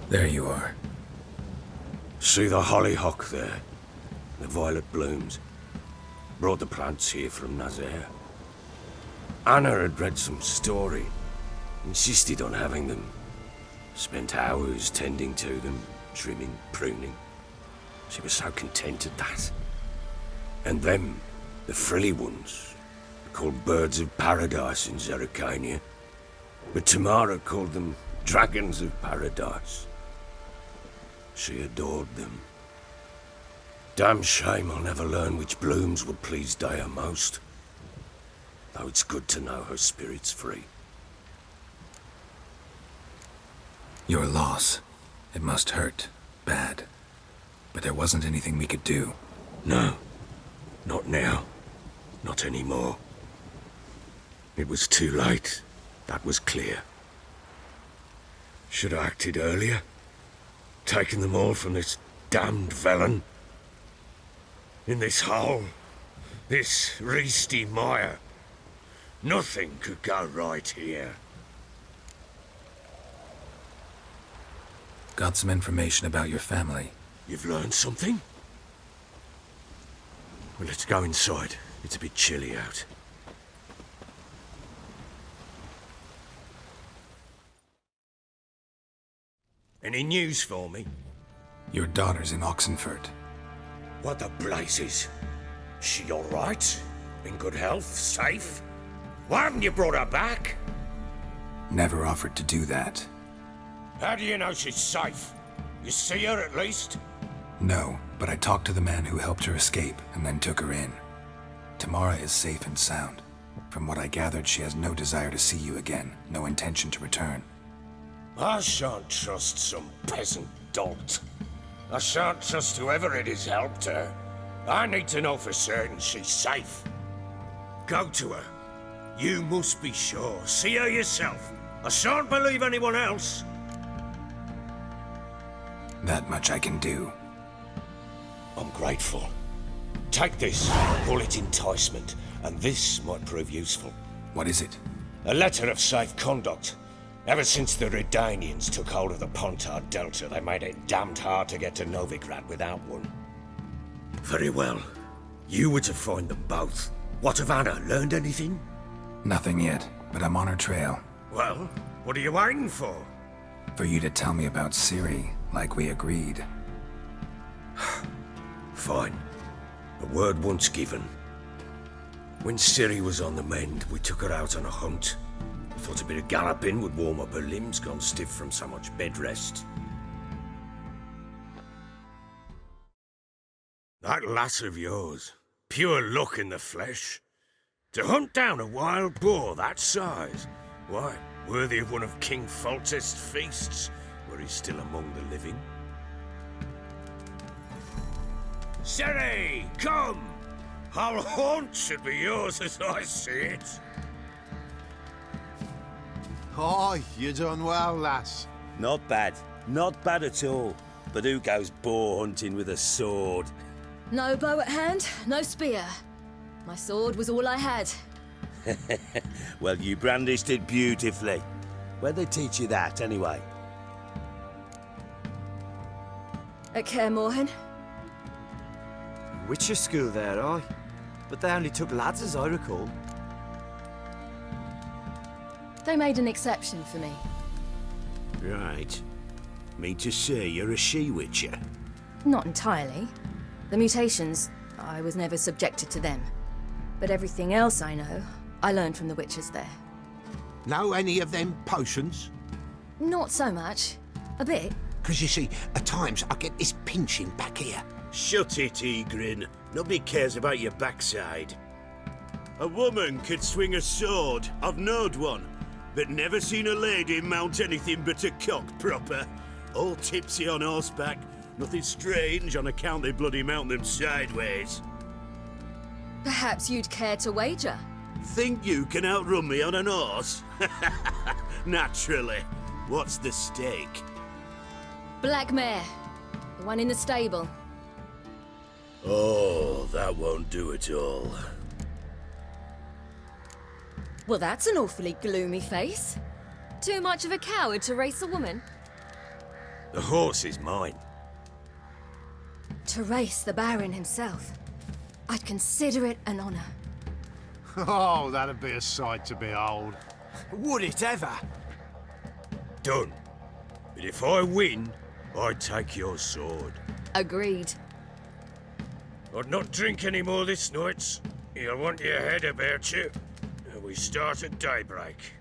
There you are. See the hollyhock there? The violet blooms. Brought the plants here from Nazaire. Anna had read some story. Insisted on having them. Spent hours tending to them, trimming, pruning. She was so content at that. And them, the frilly ones, called birds of paradise in Zerrikania. But Tamara called them dragons of paradise. She adored them. Damn shame I'll never learn which blooms would please Dea most. Though it's good to know her spirit's free. Your loss. It must hurt. Bad. But there wasn't anything we could do. No. Not now. Not anymore. It was too late. That was clear. Should have acted earlier. Taken them all from this damned villain. In this hole. This reesty mire. Nothing could go right here. Got some information about your family. You've learned something? Well, let's go inside. It's a bit chilly out. Any news for me? Your daughter's in Oxenfurt. What the blazes? She all right? In good health? Safe? Why haven't you brought her back? Never offered to do that. How do you know she's safe? You see her at least? No, but I talked to the man who helped her escape and then took her in. Tamara is safe and sound. From what I gathered, she has no desire to see you again, no intention to return. I shan't trust some peasant dolt. I shan't trust whoever it is helped her. I need to know for certain she's safe. Go to her. You must be sure. See her yourself. I shan't believe anyone else. That much I can do. I'm grateful. Take this, call it enticement, and this might prove useful. What is it? A letter of safe conduct. Ever since the Redanians took hold of the Pontard Delta, they made it damned hard to get to Novigrad without one. Very well. You were to find them both. What of Anna? Learned anything? Nothing yet, but I'm on her trail. Well, what are you waiting for? For you to tell me about Ciri, like we agreed. Fine. A word once given. When Ciri was on the mend, we took her out on a hunt. Thought a bit of galloping would warm up her limbs, gone stiff from so much bed rest. That lass of yours, pure luck in the flesh. To hunt down a wild boar that size, why, worthy of one of King Foltest's feasts, were he still among the living. Ciri, come! Our haunt should be yours as I see it. Oh, you done well, lass. Not bad. Not bad at all. But who goes boar hunting with a sword? No bow at hand, no spear. My sword was all I had. Well, you brandished it beautifully. Where'd they teach you that, anyway? At Kaer Morhen. Witcher school there, aye. But they only took lads, as I recall. They made an exception for me. Right. Mean to say you're a she-witcher? Not entirely. The mutations, I was never subjected to them. But everything else I know, I learned from the witches there. Know any of them potions? Not so much. A bit. Because you see, at times I get this pinching back here. Shut it, Egrin. Nobody cares about your backside. A woman could swing a sword. I've knowed one. But never seen a lady mount anything but a cock proper. All tipsy on horseback. Nothing strange on account they bloody mount them sideways. Perhaps you'd care to wager? Think you can outrun me on an horse? Naturally. What's the stake? Black mare. The one in the stable. Oh, that won't do at all. Well, that's an awfully gloomy face. Too much of a coward to race a woman? The horse is mine. To race the Baron himself, I'd consider it an honor. Oh, that'd be a sight to behold. Would it ever? Done. But if I win, I take your sword. Agreed. I'd not drink any more this night. You'll want your head about you. And we start at daybreak.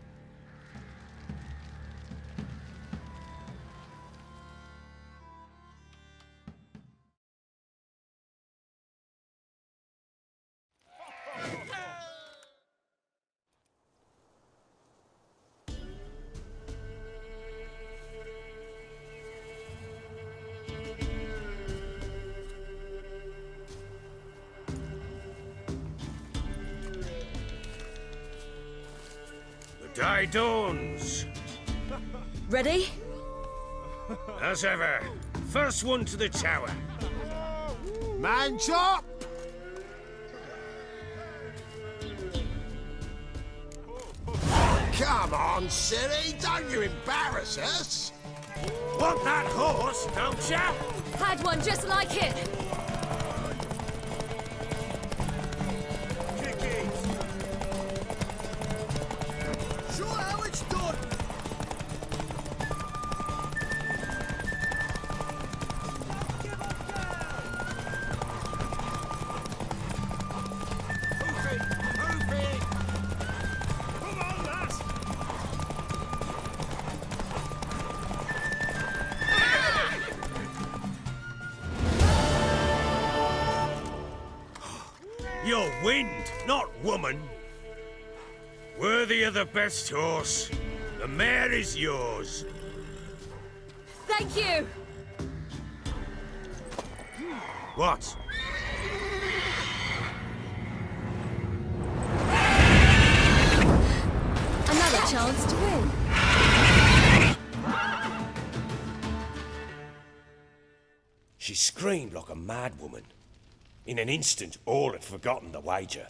The day dawns. Ready? As ever, first one to the tower. Man chop! Come on, Ciri, don't you embarrass us. Want that horse, don't ya? Had one just like it. Kick it! Show how it's done. Come on, lass! You're wind, not woman. Worthy of the best horse. The mare is yours. Thank you. What? Another chance to win. She screamed like a mad woman. In an instant, all had forgotten the wager.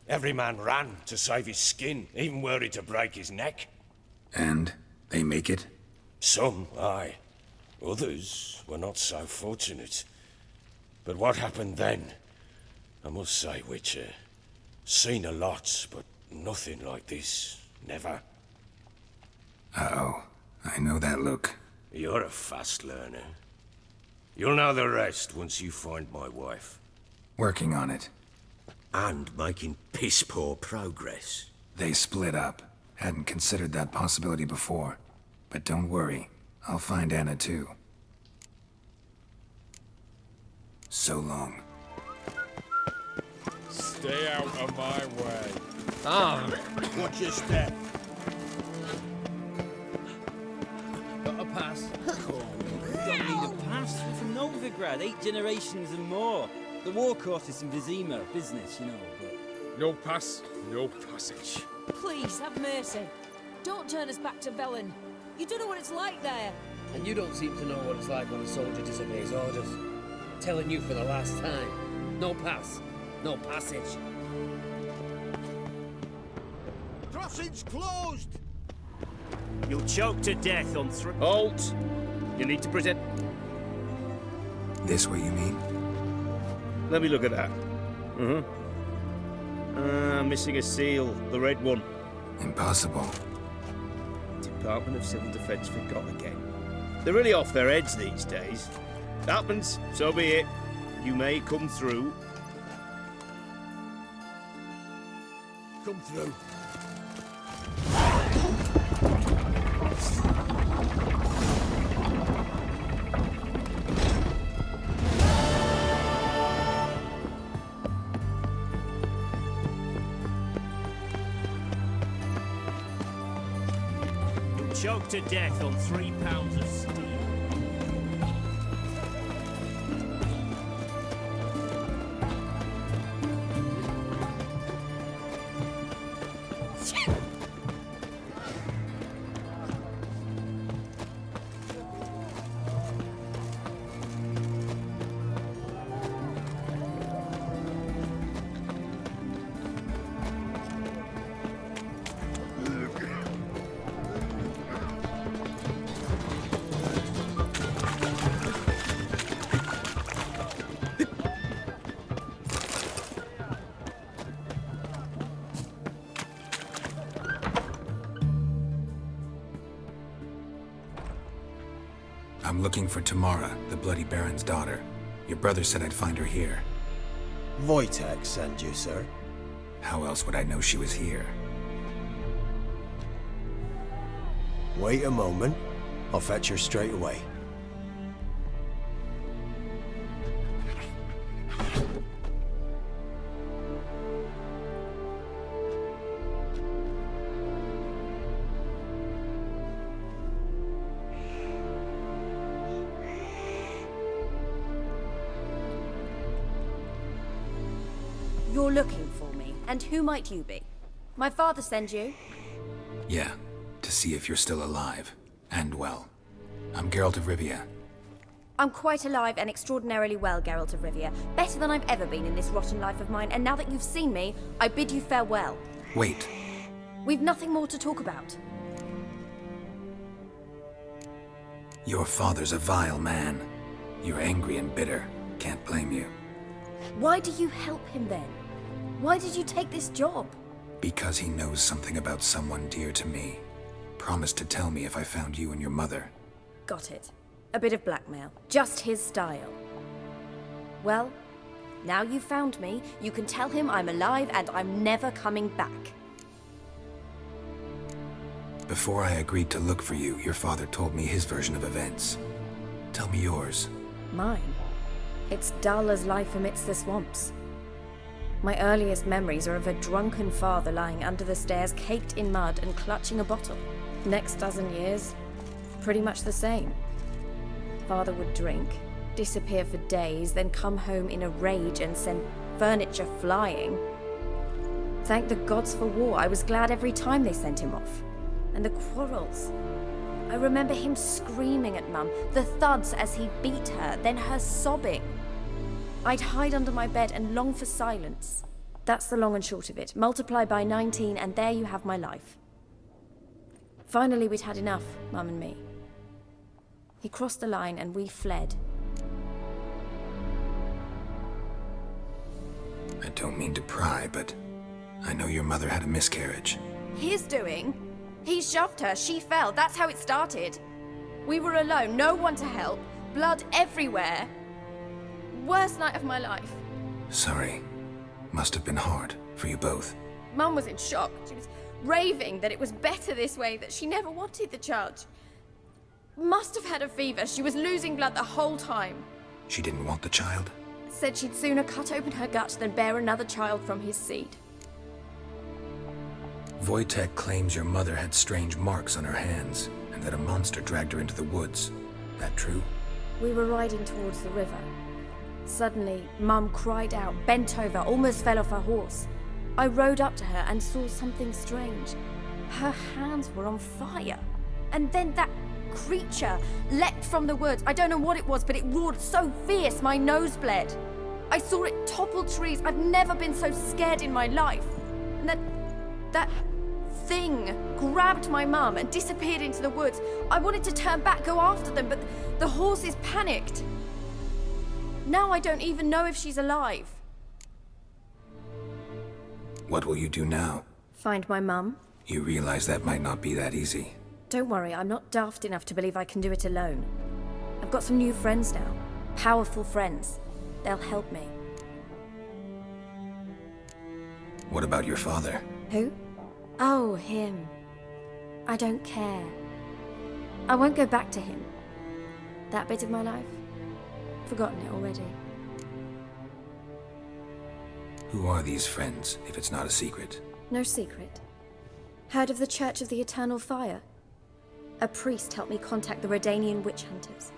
Every man ran to save his skin, even were he to break his neck. And they make it? Some, aye. Others were not so fortunate. But what happened then? I must say, Witcher, seen a lot, but nothing like this. Never. Uh-oh. I know that look. You're a fast learner. You'll know the rest once you find my wife. Working on it. And making piss-poor progress. They split up. Hadn't considered that possibility before. But don't worry. I'll find Anna too. So long. Stay out of my way. Watch your step. Got a pass? You don't need a pass. We're from Novigrad, 8 generations and more. The war course in Vizima, business, you know, but... No pass, no passage. Please, have mercy. Don't turn us back to Velen. You don't know what it's like there. And you don't seem to know what it's like when a soldier disobeys orders. Telling you for the last time. No pass, no passage. Crossing's closed. You'll choke to death on three. Halt! You need to present... This what you mean? Let me look at that. Missing a seal, the red one. Impossible. Department of Civil Defence forgot again. They're really off their heads these days. Happens, so be it. You may come through. Come through. You'll choke to death on 3 pounds of steel. I'm looking for Tamara, the Bloody Baron's daughter. Your brother said I'd find her here. Wojtek sent you, sir. How else would I know she was here? Wait a moment. I'll fetch her straight away. You're looking for me, and who might you be? My father sent you? Yeah, to see if you're still alive. And well. I'm Geralt of Rivia. I'm quite alive and extraordinarily well, Geralt of Rivia. Better than I've ever been in this rotten life of mine, and now that you've seen me, I bid you farewell. Wait. We've nothing more to talk about. Your father's a vile man. You're angry and bitter. Can't blame you. Why do you help him then? Why did you take this job? Because he knows something about someone dear to me. Promised to tell me if I found you and your mother. Got it. A bit of blackmail. Just his style. Well, now you've found me, you can tell him I'm alive and I'm never coming back. Before I agreed to look for you, your father told me his version of events. Tell me yours. Mine? It's dull as life amidst the swamps. My earliest memories are of a drunken father lying under the stairs, caked in mud and clutching a bottle. Next dozen years, pretty much the same. Father would drink, disappear for days, then come home in a rage and send furniture flying. Thank the gods for war. I was glad every time they sent him off. And the quarrels. I remember him screaming at Mum, the thuds as he beat her, then her sobbing. I'd hide under my bed and long for silence. That's the long and short of it. Multiply by 19 and there you have my life. Finally, we'd had enough, Mum and me. He crossed the line and we fled. I don't mean to pry, but I know your mother had a miscarriage. His doing? He shoved her, she fell, that's how it started. We were alone, no one to help, blood everywhere. Worst night of my life. Sorry. Must have been hard for you both. Mum was in shock. She was raving that it was better this way, that she never wanted the child. Must have had a fever. She was losing blood the whole time. She didn't want the child? Said she'd sooner cut open her gut than bear another child from his seed. Wojtek claims your mother had strange marks on her hands, and that a monster dragged her into the woods. That true? We were riding towards the river. Suddenly, Mum cried out, bent over, almost fell off her horse. I rode up to her and saw something strange. Her hands were on fire. And then that creature leapt from the woods. I don't know what it was, but it roared so fierce my nose bled. I saw it topple trees. I've never been so scared in my life. And that thing grabbed my mum and disappeared into the woods. I wanted to turn back, go after them, but the horses panicked. Now I don't even know if she's alive. What will you do now? Find my mum. You realize that might not be that easy. Don't worry, I'm not daft enough to believe I can do it alone. I've got some new friends now. Powerful friends. They'll help me. What about your father? Who? Oh, him. I don't care. I won't go back to him. That bit of my life? Forgotten it already. Who are these friends, if it's not a secret? No secret. Heard of the Church of the Eternal Fire? A priest helped me contact the Redanian witch hunters.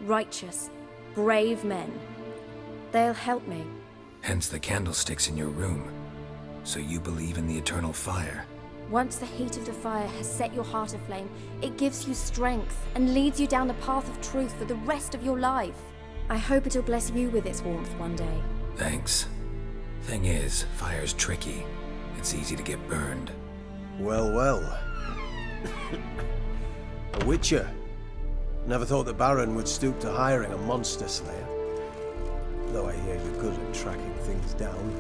Righteous, brave men. They'll help me. Hence the candlesticks in your room. So you believe in the eternal fire? Once the heat of the fire has set your heart aflame, it gives you strength and leads you down the path of truth for the rest of your life. I hope it'll bless you with its warmth one day. Thanks. Thing is, fire's tricky. It's easy to get burned. Well, well. A witcher. Never thought the Baron would stoop to hiring a monster slayer. Though I hear you're good at tracking things down.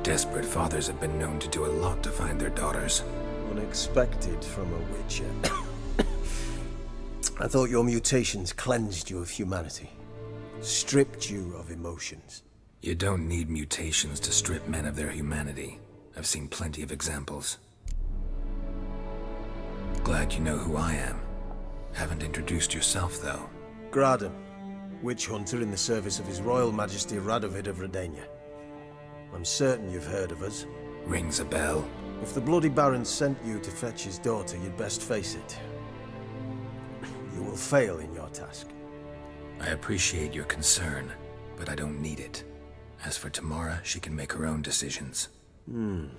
Desperate fathers have been known to do a lot to find their daughters. Unexpected from a witcher. I thought your mutations cleansed you of humanity, stripped you of emotions. You don't need mutations to strip men of their humanity. I've seen plenty of examples. Glad you know who I am. Haven't introduced yourself, though. Graden, witch hunter in the service of His Royal Majesty Radovid of Redania. I'm certain you've heard of us. Rings a bell. If the Bloody Baron sent you to fetch his daughter, you'd best face it. You will fail in your task. I appreciate your concern, but I don't need it. As for Tamara, she can make her own decisions. Noble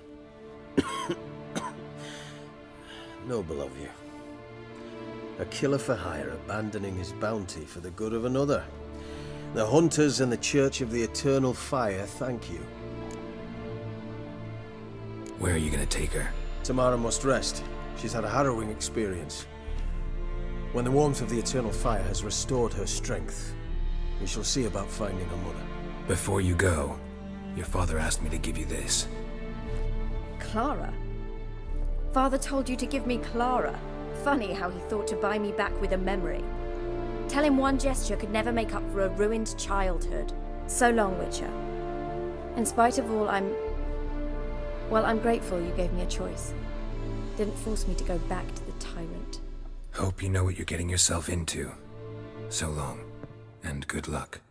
of you. A killer for hire abandoning his bounty for the good of another. The Hunters and the Church of the Eternal Fire thank you. Where are you gonna take her? Tamara must rest. She's had a harrowing experience. When the warmth of the Eternal Fire has restored her strength, we shall see about finding her mother. Before you go, your father asked me to give you this. Clara? Father told you to give me Clara. Funny how he thought to buy me back with a memory. Tell him one gesture could never make up for a ruined childhood. So long, Witcher. In spite of all, I'm grateful you gave me a choice. Didn't force me to go back to the tyrant. Hope you know what you're getting yourself into. So long, and good luck.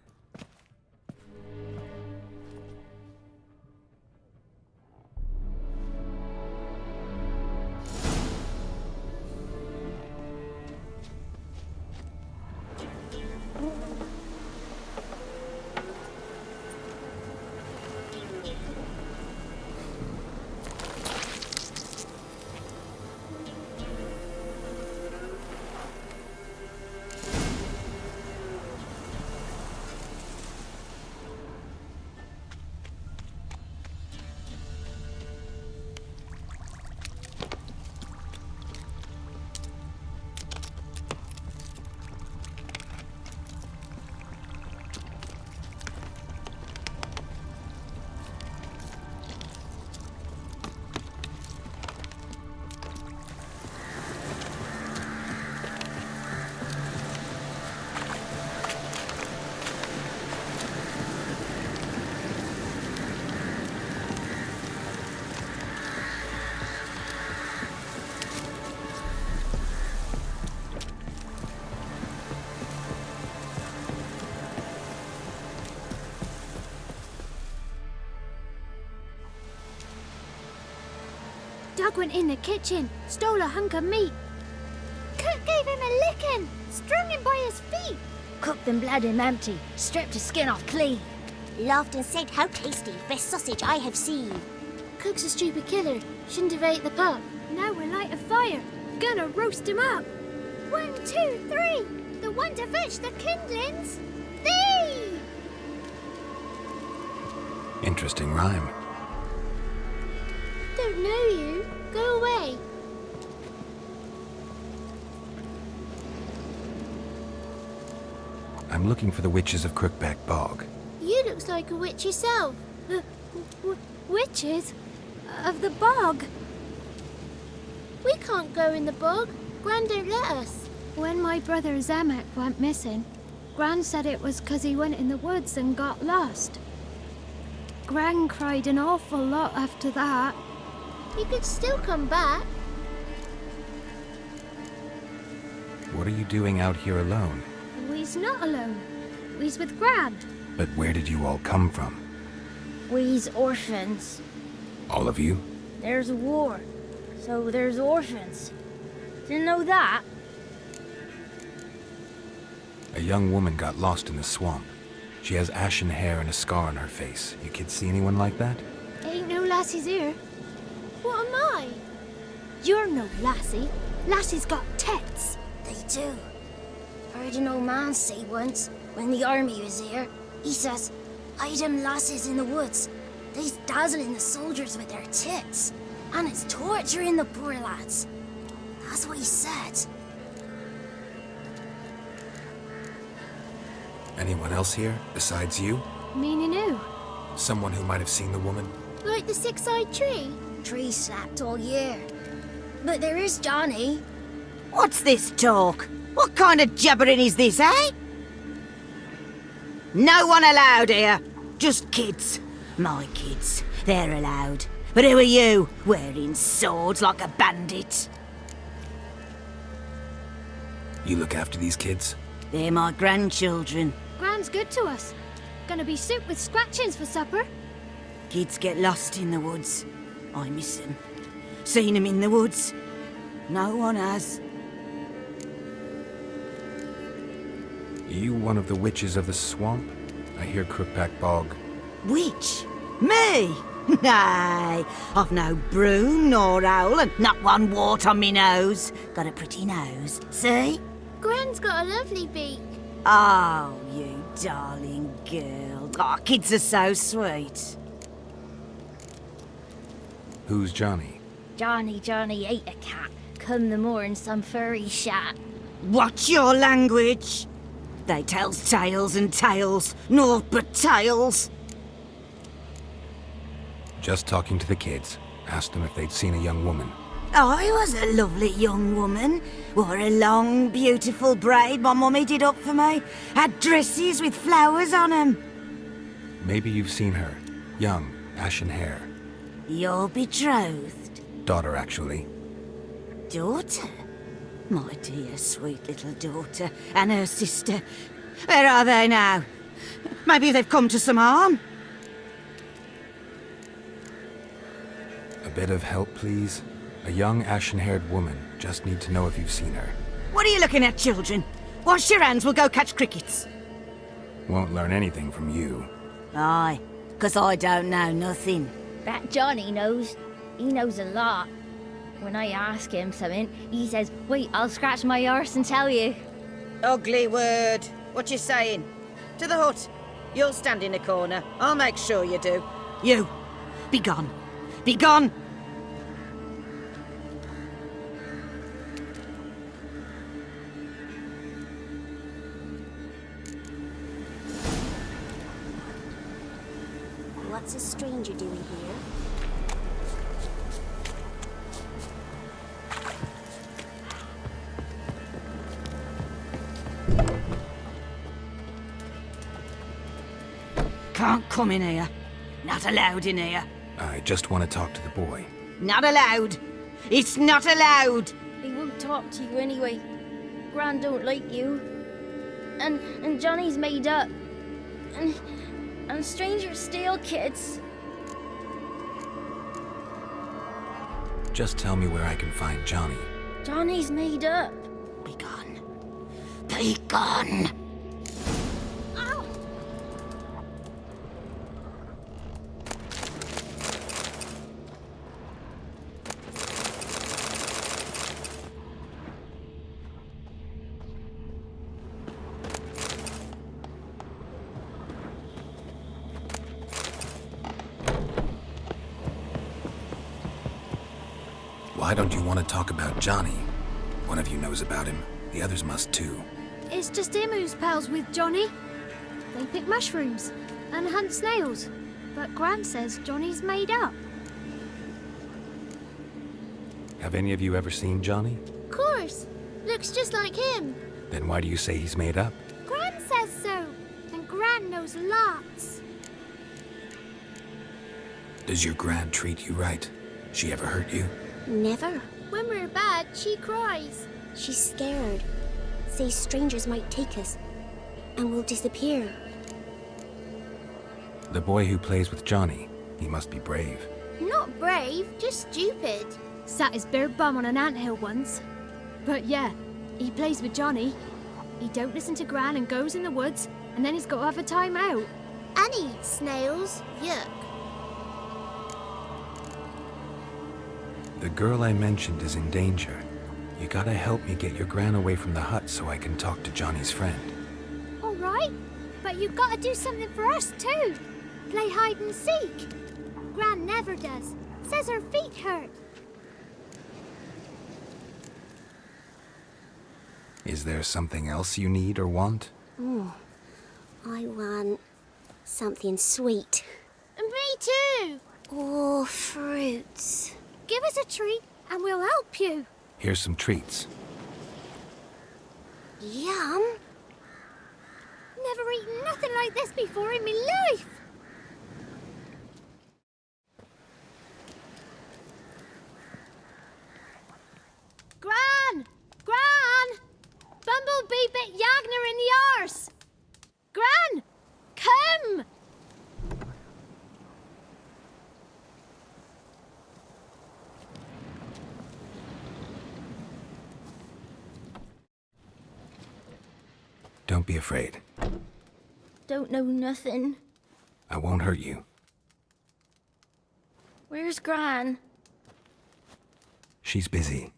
Doug went in the kitchen, stole a hunk of meat. Cook gave him a licking, strung him by his feet. Cooked and bled him empty, stripped his skin off clean. Laughed and said, "How tasty, best sausage I have seen." Cook's a stupid killer, shouldn't have ate the pup. Now we'll light a fire, gonna roast him up. 1, 2, 3, the one to fetch the kindlings. Thee! Interesting rhyme. Don't know you. Go away. I'm looking for the witches of Crookback Bog. You looks like a witch yourself. Witches? Of the bog? We can't go in the bog. Gran don't let us. When my brother Zemek went missing, Gran said it was 'cause he went in the woods and got lost. Gran cried an awful lot after that. He could still come back. What are you doing out here alone? We's not alone. We's with Gran. But where did you all come from? We's orphans. All of you? There's a war, so there's orphans. Didn't know that? A young woman got lost in the swamp. She has ashen hair and a scar on her face. You kids see anyone like that? Ain't no lassies here. What am I? You're no lassie. Lassies got tits. They do. Heard an old man say once, when the army was here, he says, "Hide them lasses in the woods. They's dazzling the soldiers with their tits, and it's torturing the poor lads." That's what he said. Anyone else here, besides you? Meaning who? Someone who might have seen the woman? Like the six-eyed tree? Tree slapped all year. But there is Johnny. What's this talk? What kind of jabbering is this, eh? No one allowed here. Just kids. My kids. They're allowed. But who are you, wearing swords like a bandit? You look after these kids? They're my grandchildren. Gran's good to us. Gonna be soup with scratchings for supper. Kids get lost in the woods. I miss them. Seen them in the woods. No one has. Are you one of the witches of the swamp? I hear Crookback Bog. Witch? Me? Nay, I've no broom nor owl and not one wart on me nose. Got a pretty nose, see? Gran's got a lovely beak. Oh, you darling girl. Oh, kids are so sweet. Who's Johnny? Johnny ate a cat. Come the moor in some furry shat. Watch your language. They tells tales and tales, naught but tales. Just talking to the kids. Asked them if they'd seen a young woman. I was a lovely young woman. Wore a long, beautiful braid my mummy did up for me. Had dresses with flowers on 'em. Maybe you've seen her. Young, ashen hair. Your betrothed? Daughter, actually. Daughter? My dear, sweet little daughter. And her sister. Where are they now? Maybe they've come to some harm? A bit of help, please? A young, ashen-haired woman. Just need to know if you've seen her. What are you looking at, children? Wash your hands, we'll go catch crickets. Won't learn anything from you. Aye, 'cause I don't know nothing. That Johnny knows. He knows a lot. When I ask him something, he says, wait, I'll scratch my arse and tell you. Ugly word. What you saying? To the hut. You'll stand in a corner. I'll make sure you do. You, be gone. Be gone! What's a stranger doing here? Can't come in here. Not allowed in here. I just want to talk to the boy. Not allowed. It's not allowed. He won't talk to you anyway. Gran don't like you. And Johnny's made up. And strangers steal kids. Just tell me where I can find Johnny. Johnny's made up. Be gone. Be gone. Ow! Why don't you want to talk about Johnny? One of you knows about him. The others must too. It's just him who's pals with Johnny. They pick mushrooms and hunt snails. But Gran says Johnny's made up. Have any of you ever seen Johnny? Of course. Looks just like him. Then why do you say he's made up? Gran says so. And Gran knows lots. Does your gran treat you right? She ever hurt you? Never. When we're bad, she cries. She's scared. Says strangers might take us. And we'll disappear. The boy who plays with Johnny, he must be brave. Not brave, just stupid. Sat his bare bum on an anthill once. But yeah, he plays with Johnny. He don't listen to Gran and goes in the woods, and then he's got to have a time out. And he eats snails. Yuck. The girl I mentioned is in danger. You gotta help me get your gran away from the hut so I can talk to Johnny's friend. All right, but you got to do something for us too. Play hide and seek. Gran never does. Says her feet hurt. Is there something else you need or want? Oh, I want something sweet. And me too. Oh, fruits. Give us a treat and we'll help you. Here's some treats. Yum! Never eaten nothing like this before in my life! Gran! Gran! Bumblebee bit Yagner in the arse! Gran! Come! Don't be afraid. Don't know nothing. I won't hurt you. Where's Gran? She's busy.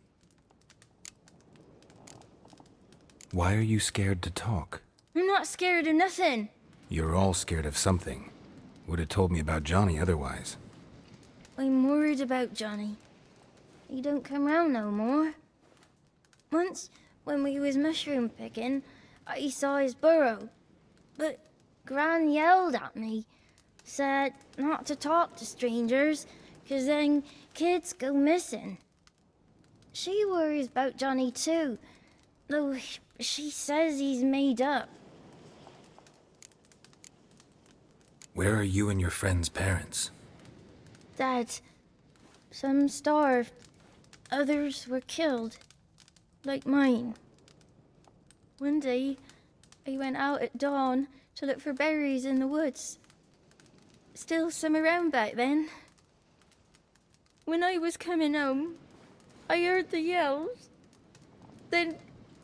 Why are you scared to talk? I'm not scared of nothing. You're all scared of something. Would have told me about Johnny otherwise. I'm worried about Johnny. He don't come round no more. Once, when we was mushroom picking, I saw his burrow. But Gran yelled at me, said not to talk to strangers, 'cause then kids go missing. She worries about Johnny too, though she says he's made up. Where are you and your friend's parents? Dad, some starved, others were killed, like mine. One day, I went out at dawn to look for berries in the woods. Still some around back then. When I was coming home, I heard the yells, then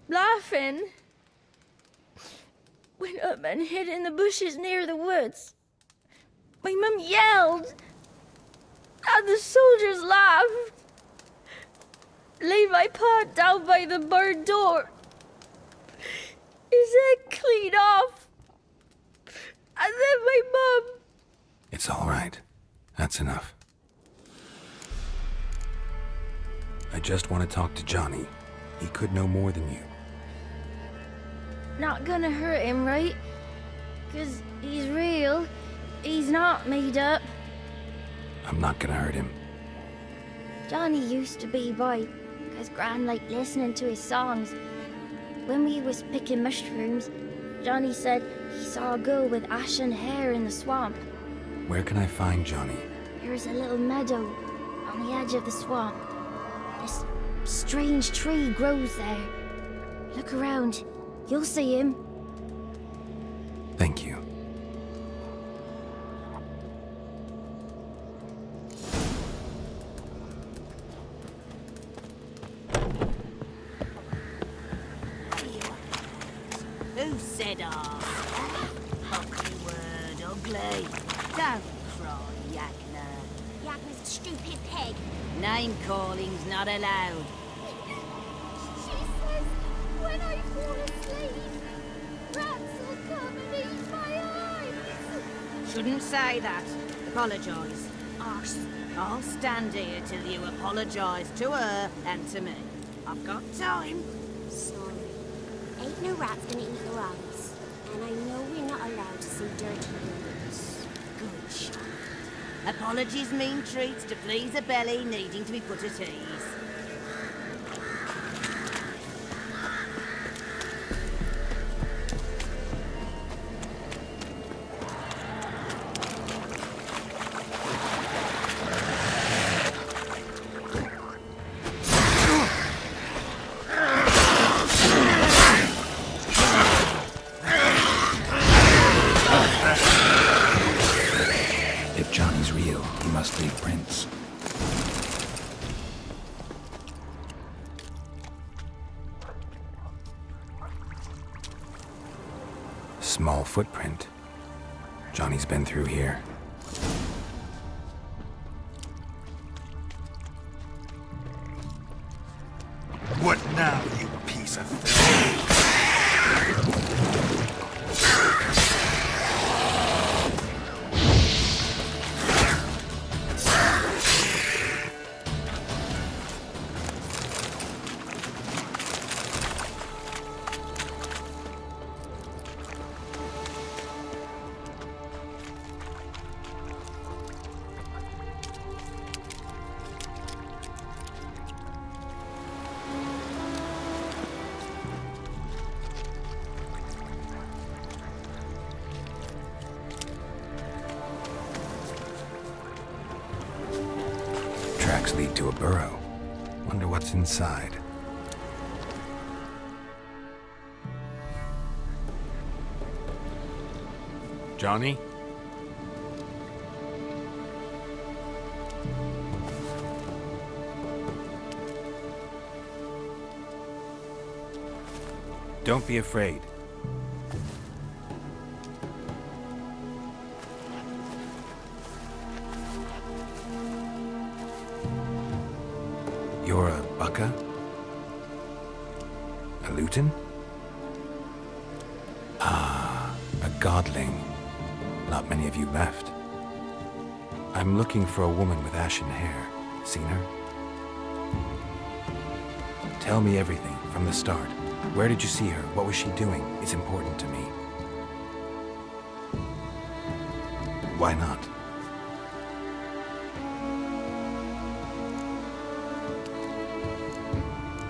laughing. Went up and hid in the bushes near the woods. My mum yelled, and the soldiers laughed. Laid my pa down by the barn door. His head clean off. And then my mum... It's all right. That's enough. I just want to talk to Johnny. He could know more than you. Not gonna hurt him, right? 'Cause he's real. He's not made up. I'm not gonna hurt him. Johnny used to be boy, 'cause Gran liked listening to his songs. When we was picking mushrooms, Johnny said he saw a girl with ashen hair in the swamp. Where can I find Johnny? There's a little meadow on the edge of the swamp. This strange tree grows there. Look around. You'll see him. Thank you. Who said ours? Ugly word, ugly. Don't cry, Yagner. Yagner's a stupid pig. Name calling's not allowed. She says when I fall asleep, rats will come and eat my eyes. Shouldn't say that. Apologise. Arse. I'll stand here till you apologise to her and to me. I've got time. Sorry. Ain't no rats gonna eat your eyes. And I know we're not allowed to see dirty words. Good child. Apologies mean treats to please a belly needing to be put at ease. If Johnny's real, he must leave prints. Small footprint. Johnny's been through here. What now, you piece of filth? tracks lead to a burrow. Wonder what's inside. Johnny? Don't be afraid. You're a Bucca? A Luton? Ah, a godling. Not many of you left. I'm looking for a woman with ashen hair. Seen her? Tell me everything from the start. Where did you see her? What was she doing? It's important to me. Why not?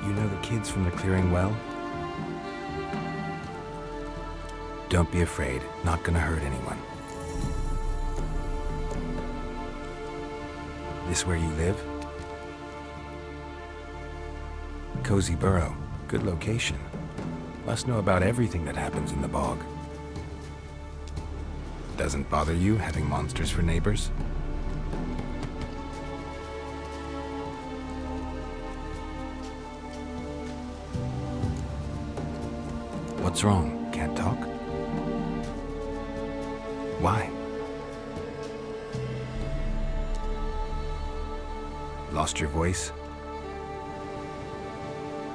You know the kids from the clearing well? Don't be afraid. Not gonna hurt anyone. This where you live? Cozy burrow. Good location. Must know about everything that happens in the bog. Doesn't bother you having monsters for neighbors? What's wrong? Can't talk? Why? Lost your voice?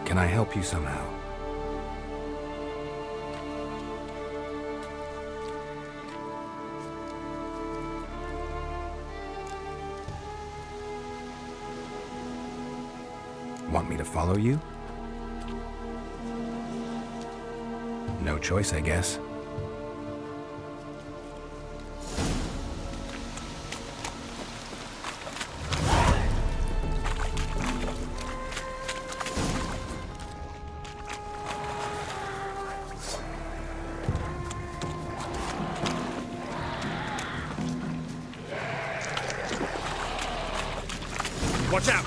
Can I help you somehow? Want me to follow you? No choice, I guess. Watch out!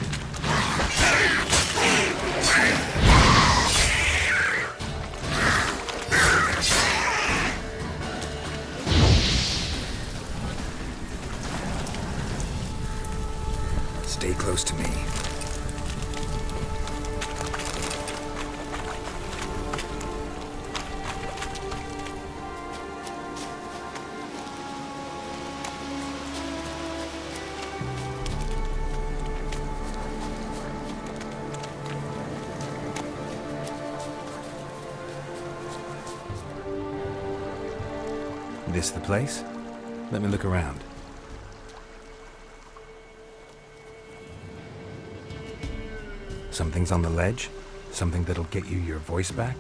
Stay close to me. This the place? Let me look around. Something's on the ledge? Something that'll get you your voice back?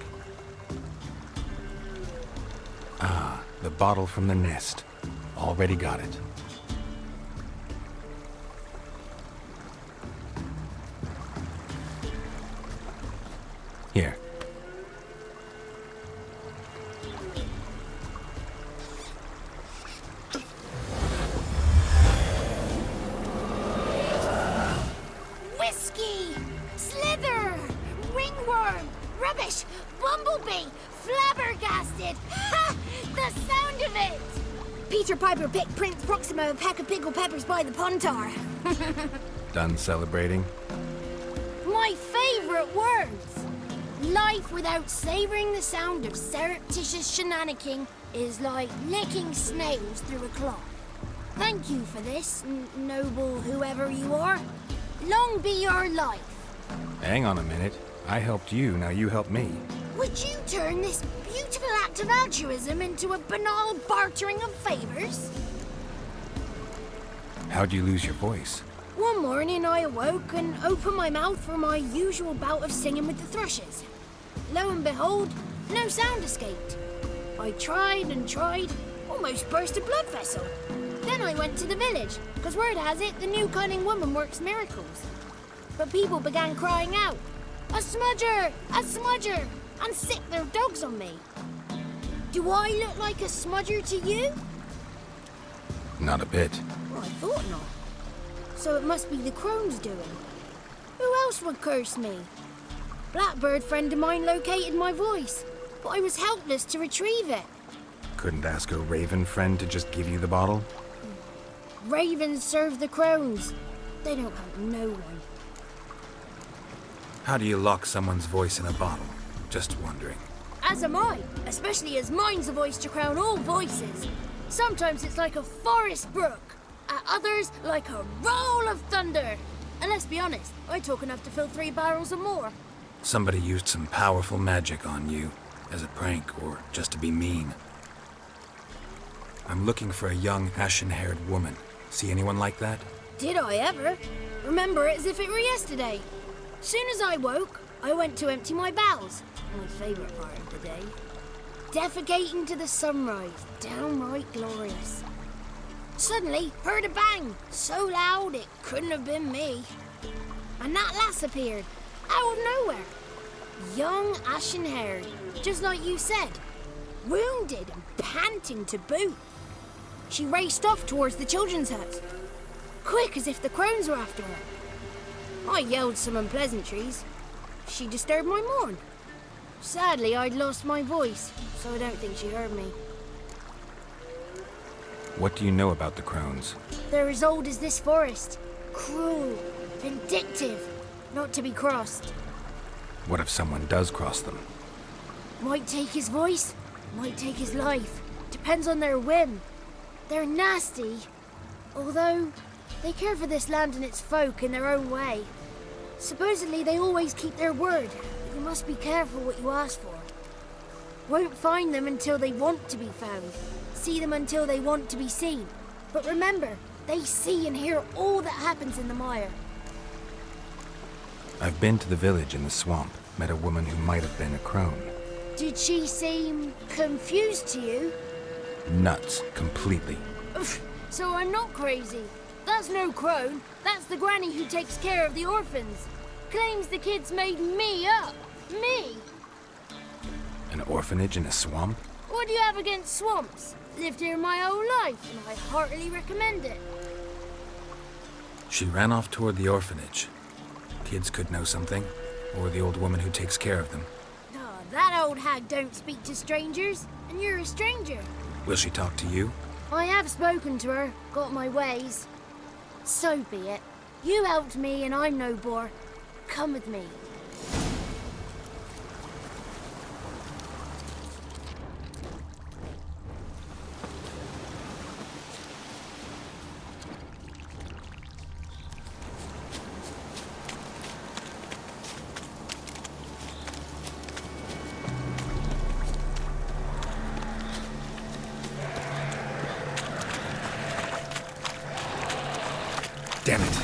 Ah, the bottle from the nest. Already got it. Here. Whiskey! Slither! Ringworm! Rubbish! Bumblebee! Flabbergasted! Ha! The sound of it! Peter Piper picked Prince Proximo a pack of pickled peppers by the pontar. Done celebrating? My favourite words! Life without savouring the sound of surreptitious shenanigans is like licking snails through a cloth. Thank you for this, noble whoever you are. Long be your life. Hang on a minute. I helped you, now you help me. Would you turn this beautiful act of altruism into a banal bartering of favours? How'd you lose your voice? One morning I awoke and opened my mouth for my usual bout of singing with the thrushes. Lo and behold, no sound escaped. I tried and tried, almost burst a blood vessel. Then I went to the village, because word has it the new cunning woman works miracles. But people began crying out, "A smudger! A smudger!" and sick their dogs on me. Do I look like a smudger to you? Not a bit. Well, I thought not. So it must be the crone's doing. Who else would curse me? Blackbird friend of mine located my voice, but I was helpless to retrieve it. Couldn't ask a raven friend to just give you the bottle? Ravens serve the crones. They don't help no one. How do you lock someone's voice in a bottle? Just wondering. As am I, especially as mine's a voice to crown all voices. Sometimes it's like a forest brook, at others like a roll of thunder. And let's be honest, I talk enough to fill 3 barrels or more. Somebody used some powerful magic on you, as a prank or just to be mean. I'm looking for a young, ashen-haired woman. See anyone like that? Did I ever? Remember it as if it were yesterday. Soon as I woke, I went to empty my bowels. My favourite part of the day. Defecating to the sunrise, downright glorious. Suddenly, heard a bang, so loud it couldn't have been me. And that lass appeared, out of nowhere. Young, ashen-haired, just like you said. Wounded and panting to boot. She raced off towards the children's hut. Quick as if the crones were after her. I yelled some unpleasantries. She disturbed my morn. Sadly, I'd lost my voice, so I don't think she heard me. What do you know about the crones? They're as old as this forest. Cruel, vindictive, not to be crossed. What if someone does cross them? Might take his voice, might take his life. Depends on their whim. They're nasty, although they care for this land and its folk in their own way. Supposedly they always keep their word, but you must be careful what you ask for. Won't find them until they want to be found. See them until they want to be seen. But remember, they see and hear all that happens in the mire. I've been to the village in the swamp, met a woman who might have been a crone. Did she seem confused to you? Nuts, completely. So I'm not crazy. That's no crone. That's the granny who takes care of the orphans. Claims the kids made me up. Me! An orphanage in a swamp? What do you have against swamps? Lived here my whole life, and I heartily recommend it. She ran off toward the orphanage. Kids could know something, or the old woman who takes care of them. Oh, that old hag don't speak to strangers, and you're a stranger. Will she talk to you? I have spoken to her, got my ways. So be it. You helped me, and I'm no bore. Come with me. Damn it.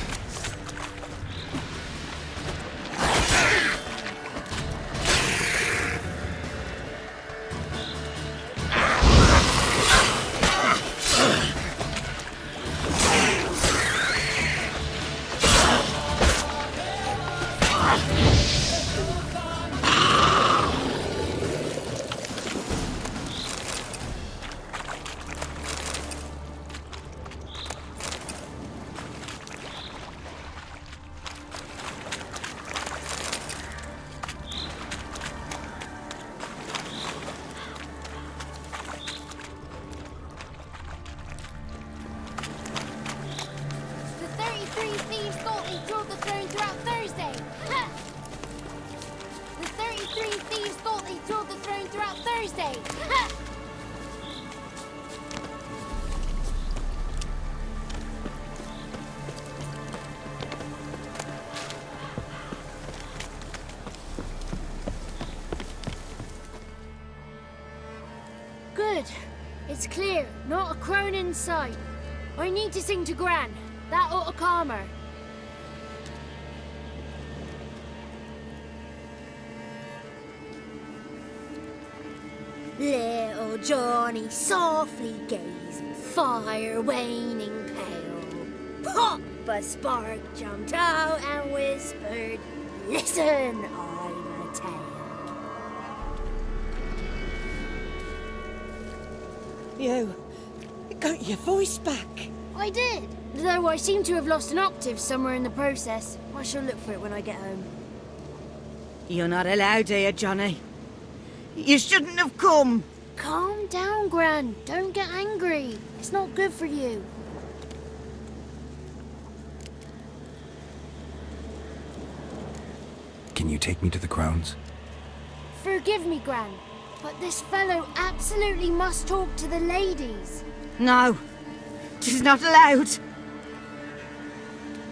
Good. It's clear. Not a crone in sight. I need to sing to Gran. That ought to calm her. Little Johnny softly gazing, fire waning pale. Pop! A spark jumped out and whispered, "Listen, I'm a tale." You got your voice back. I did. Though I seem to have lost an octave somewhere in the process. I shall look for it when I get home. You're not allowed here, Johnny. You shouldn't have come. Calm down, Gran. Don't get angry. It's not good for you. Can you take me to the grounds? Forgive me, Gran, but this fellow absolutely must talk to the ladies. No, she's not allowed.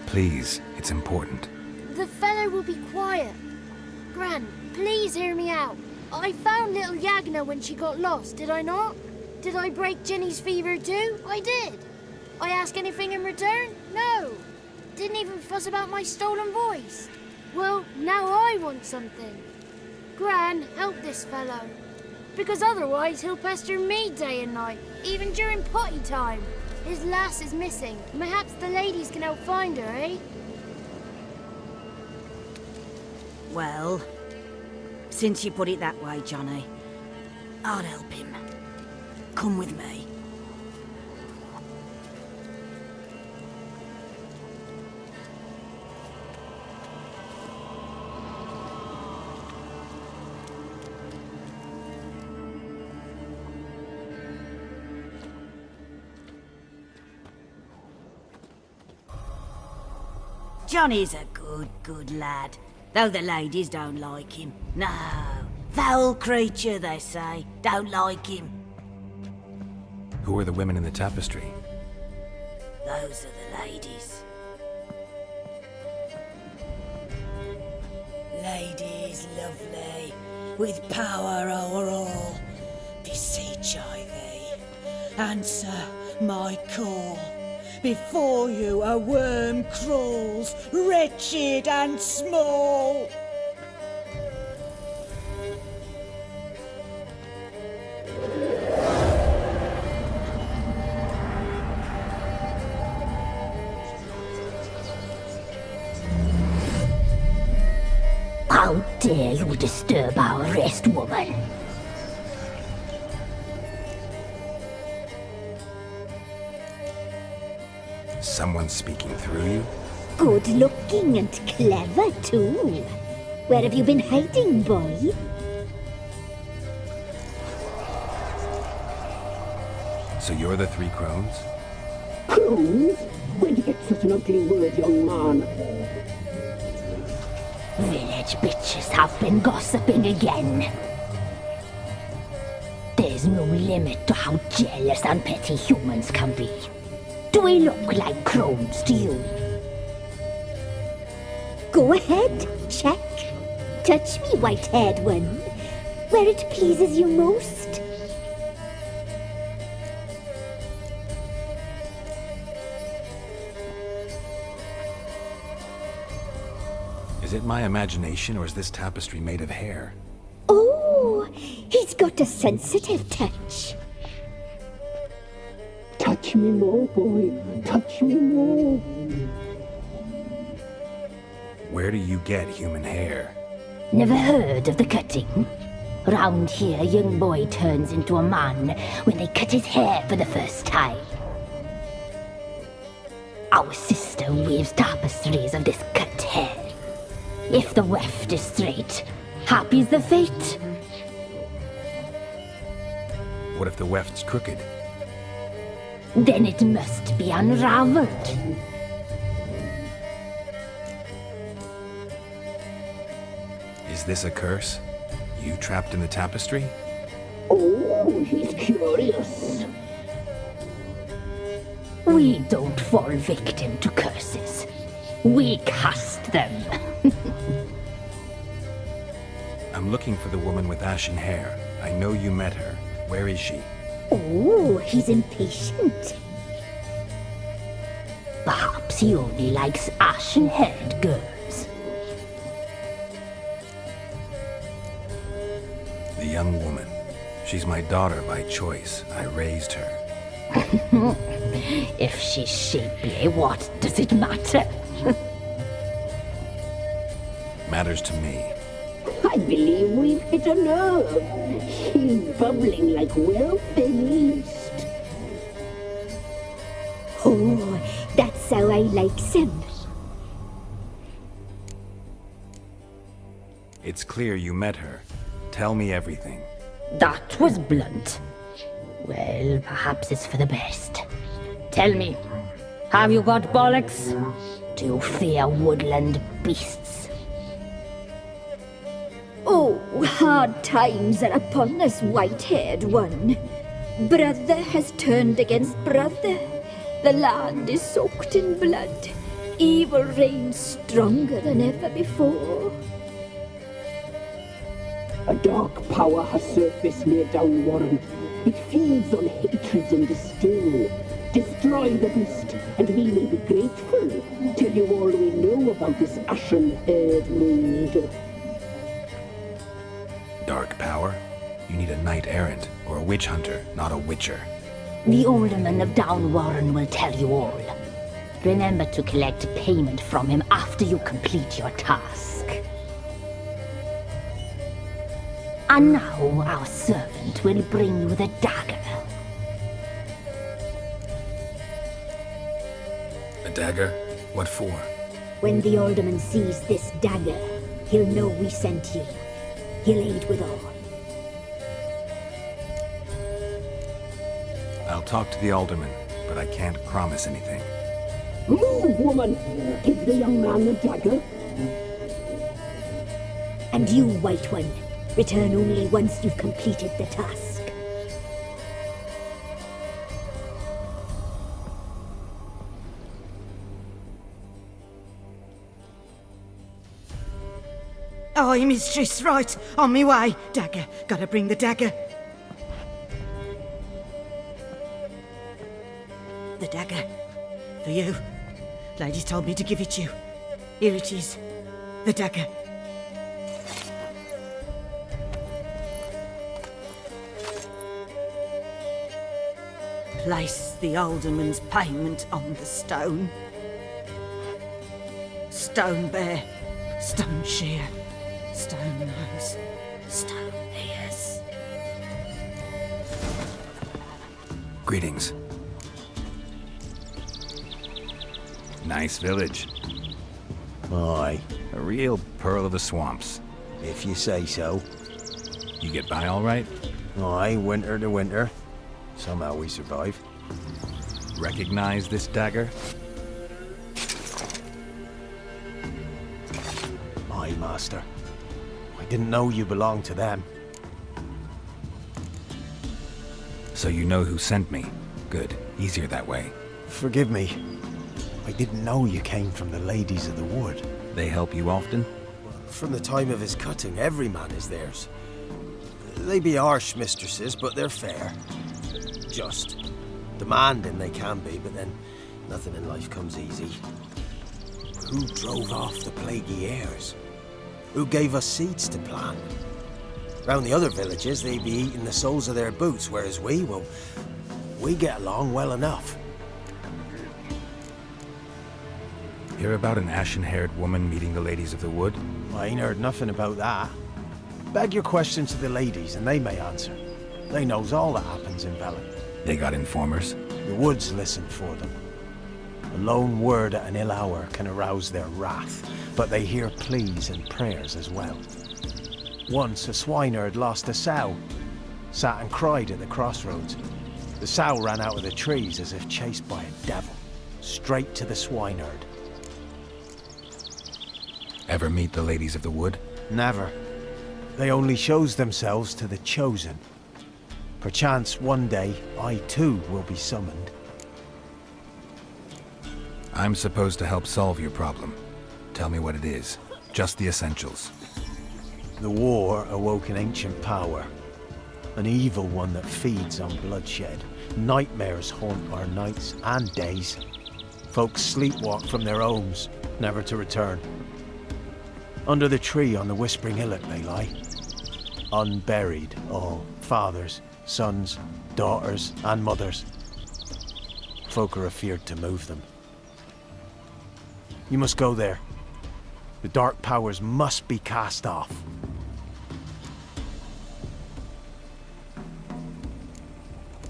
Please, it's important. The fellow will be quiet. Gran, please hear me out. I found little Yagna when she got lost, did I not? Did I break Ginny's fever too? I did. I ask anything in return? No. Didn't even fuss about my stolen voice. Well, now I want something. Gran, help this fellow. Because otherwise he'll pester me day and night, even during potty time. His lass is missing. Perhaps the ladies can help find her, eh? Well, since you put it that way, Johnny, I'll help him. Come with me. Johnny's a good lad, though the ladies don't like him. No, foul creature, they say. Don't like him. Who are the women in the tapestry? Those are the ladies. Ladies lovely, with power o'er all, beseech I thee, answer my call. Before you a worm crawls, wretched and small. How dare you disturb our rest, woman? Someone speaking through you? Good looking and clever, too. Where have you been hiding, boy? So you're the Three Crones? Crones? Where'd you get such an ugly word, young man? Village bitches have been gossiping again. There's no limit to how jealous and petty humans can be. Do we look like crones to you? Go ahead, check. Touch me, white-haired one, where it pleases you most. Is it my imagination, or is this tapestry made of hair? Oh, he's got a sensitive touch. Touch me more, boy. Touch me more. Where do you get human hair? Never heard of the cutting? Round here, a young boy turns into a man when they cut his hair for the first time. Our sister weaves tapestries of this cut hair. If the weft is straight, happy's the fate. What if the weft's crooked? Then it must be unraveled. Is this a curse? You trapped in the tapestry? Oh, he's curious. We don't fall victim to curses. We cast them. I'm looking for the woman with ashen hair. I know you met her. Where is she? Oh, he's impatient. Perhaps he only likes ashen-haired girls. The young woman. She's my daughter by choice. I raised her. If she's shapely, what does it matter? Matters to me. I believe we've hit a nerve. She's bubbling like well-fed yeast. Oh, That's how I likes him. It's clear you met her. Tell me everything. That was blunt. Well, perhaps it's for the best. Tell me, have you got bollocks? Do you fear woodland beasts? Oh, hard times are upon this white-haired one. Brother has turned against brother. The land is soaked in blood. Evil reigns stronger than ever before. A dark power has surfaced near Downwarren. It feeds on hatred and disdain. Destroy the beast, and we will be grateful. Tell you all we know about this ashen-haired maid. Dark power? You need a knight-errant or a witch hunter, not a witcher. The alderman of Downwarren will tell you all. Remember to collect payment from him after you complete your task. And now our servant will bring you the dagger. A dagger? What for? When the alderman sees this dagger, he'll know we sent you. He'll aid with all. I'll talk to the alderman, but I can't promise anything. Move, woman! Give the young man the dagger. And you, White One, return only once you've completed the task. Aye, mistress, right. On me way. Dagger. Gotta bring the dagger. The dagger. For you. Lady told me to give it you. Here it is. The dagger. Place the alderman's payment on the stone. Stone bear. Stone shear. Stone nose. Stone ears. Greetings. Nice village. Aye. A real pearl of the swamps. If you say so. You get by all right? Aye, winter to winter. Somehow we survive. Recognize this dagger? My master. I didn't know you belonged to them. So you know who sent me. Good. Easier that way. Forgive me. I didn't know you came from the Ladies of the Wood. They help you often? From the time of his cutting, every man is theirs. They be harsh mistresses, but they're fair. Just. Demanding they can be, but then nothing in life comes easy. Who drove off the plaguey heirs? Who gave us seeds to plant? Round the other villages, they be eating the soles of their boots, whereas we get along well enough. Hear about an ashen-haired woman meeting the Ladies of the Wood? I ain't heard nothing about that. Beg your questions to the ladies, and they may answer. They knows all that happens in Velen. They got informers? The woods listen for them. A lone word at an ill hour can arouse their wrath, but they hear pleas and prayers as well. Once a swineherd lost a sow, sat and cried at the crossroads. The sow ran out of the trees as if chased by a devil, straight to the swineherd. Ever meet the Ladies of the Wood? Never. They only shows themselves to the chosen. Perchance one day, I too will be summoned. I'm supposed to help solve your problem. Tell me what it is. Just the essentials. The war awoke an ancient power. An evil one that feeds on bloodshed. Nightmares haunt our nights and days. Folks sleepwalk from their homes, never to return. Under the tree on the Whispering Hillock they lie. Unburied, all. Fathers, sons, daughters, and mothers. Folk are afeard to move them. You must go there. The dark powers must be cast off.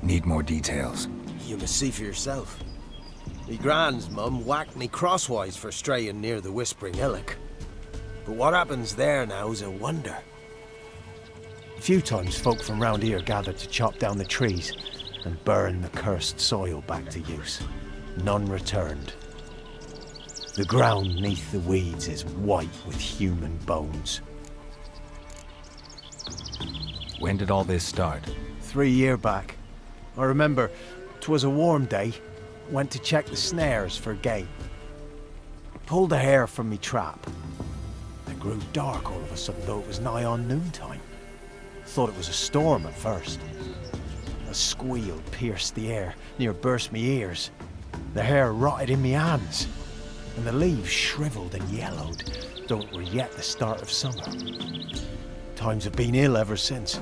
Need more details. You must see for yourself. Me grand's mum whacked me crosswise for straying near the Whispering Hillock. But what happens there now's a wonder. A few times folk from round here gathered to chop down the trees and burn the cursed soil back to use. None returned. The ground neath the weeds is white with human bones. When did all this start? 3 year back. I remember 'twas a warm day. Went to check the snares for game. Pulled the hare from me trap. It grew dark all of a sudden, though it was nigh on noontime. Thought it was a storm at first. A squeal pierced the air, near burst me ears. The hare rotted in me hands, and the leaves shriveled and yellowed, though it were yet the start of summer. Times have been ill ever since.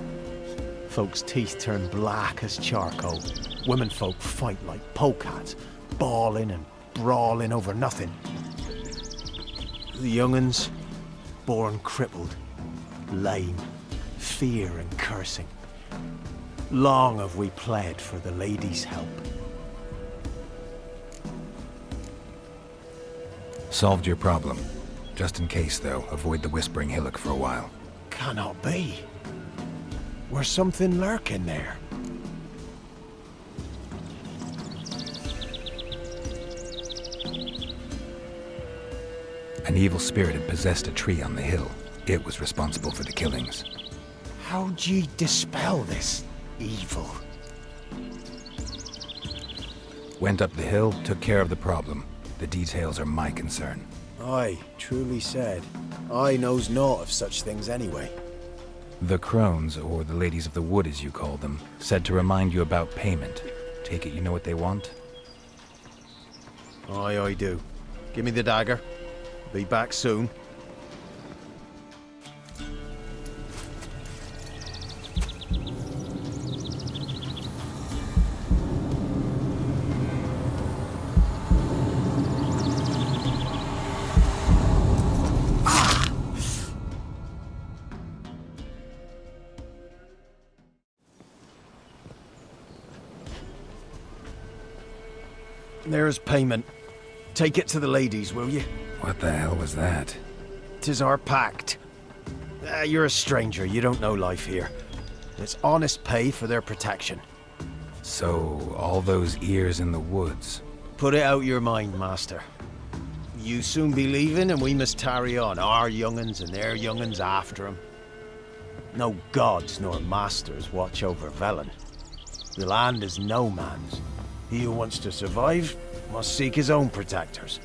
Folks' teeth turn black as charcoal. Womenfolk fight like polecats, bawling and brawling over nothing. The young'uns, born crippled, lame, fear and cursing. Long have we pled for the lady's help. Solved your problem. Just in case, though, avoid the Whispering Hillock for a while. Cannot be. Where's something lurking there? An evil spirit had possessed a tree on the hill. It was responsible for the killings. How'd ye dispel this evil? Went up the hill, took care of the problem. The details are my concern. Aye, truly said. I knows naught of such things anyway. The crones, or the ladies of the wood as you call them, said to remind you about payment. Take it you know what they want? Aye, I do. Give me the dagger. Be back soon. There's payment. Take it to the ladies, will you? What the hell was that? 'Tis our pact. You're a stranger, you don't know life here. It's honest pay for their protection. So, all those ears in the woods. Put it out your mind, master. You soon be leaving and we must tarry on, our young'uns and their young'uns after 'em. No gods nor masters watch over Velen. The land is no man's. He who wants to survive must seek his own protectors.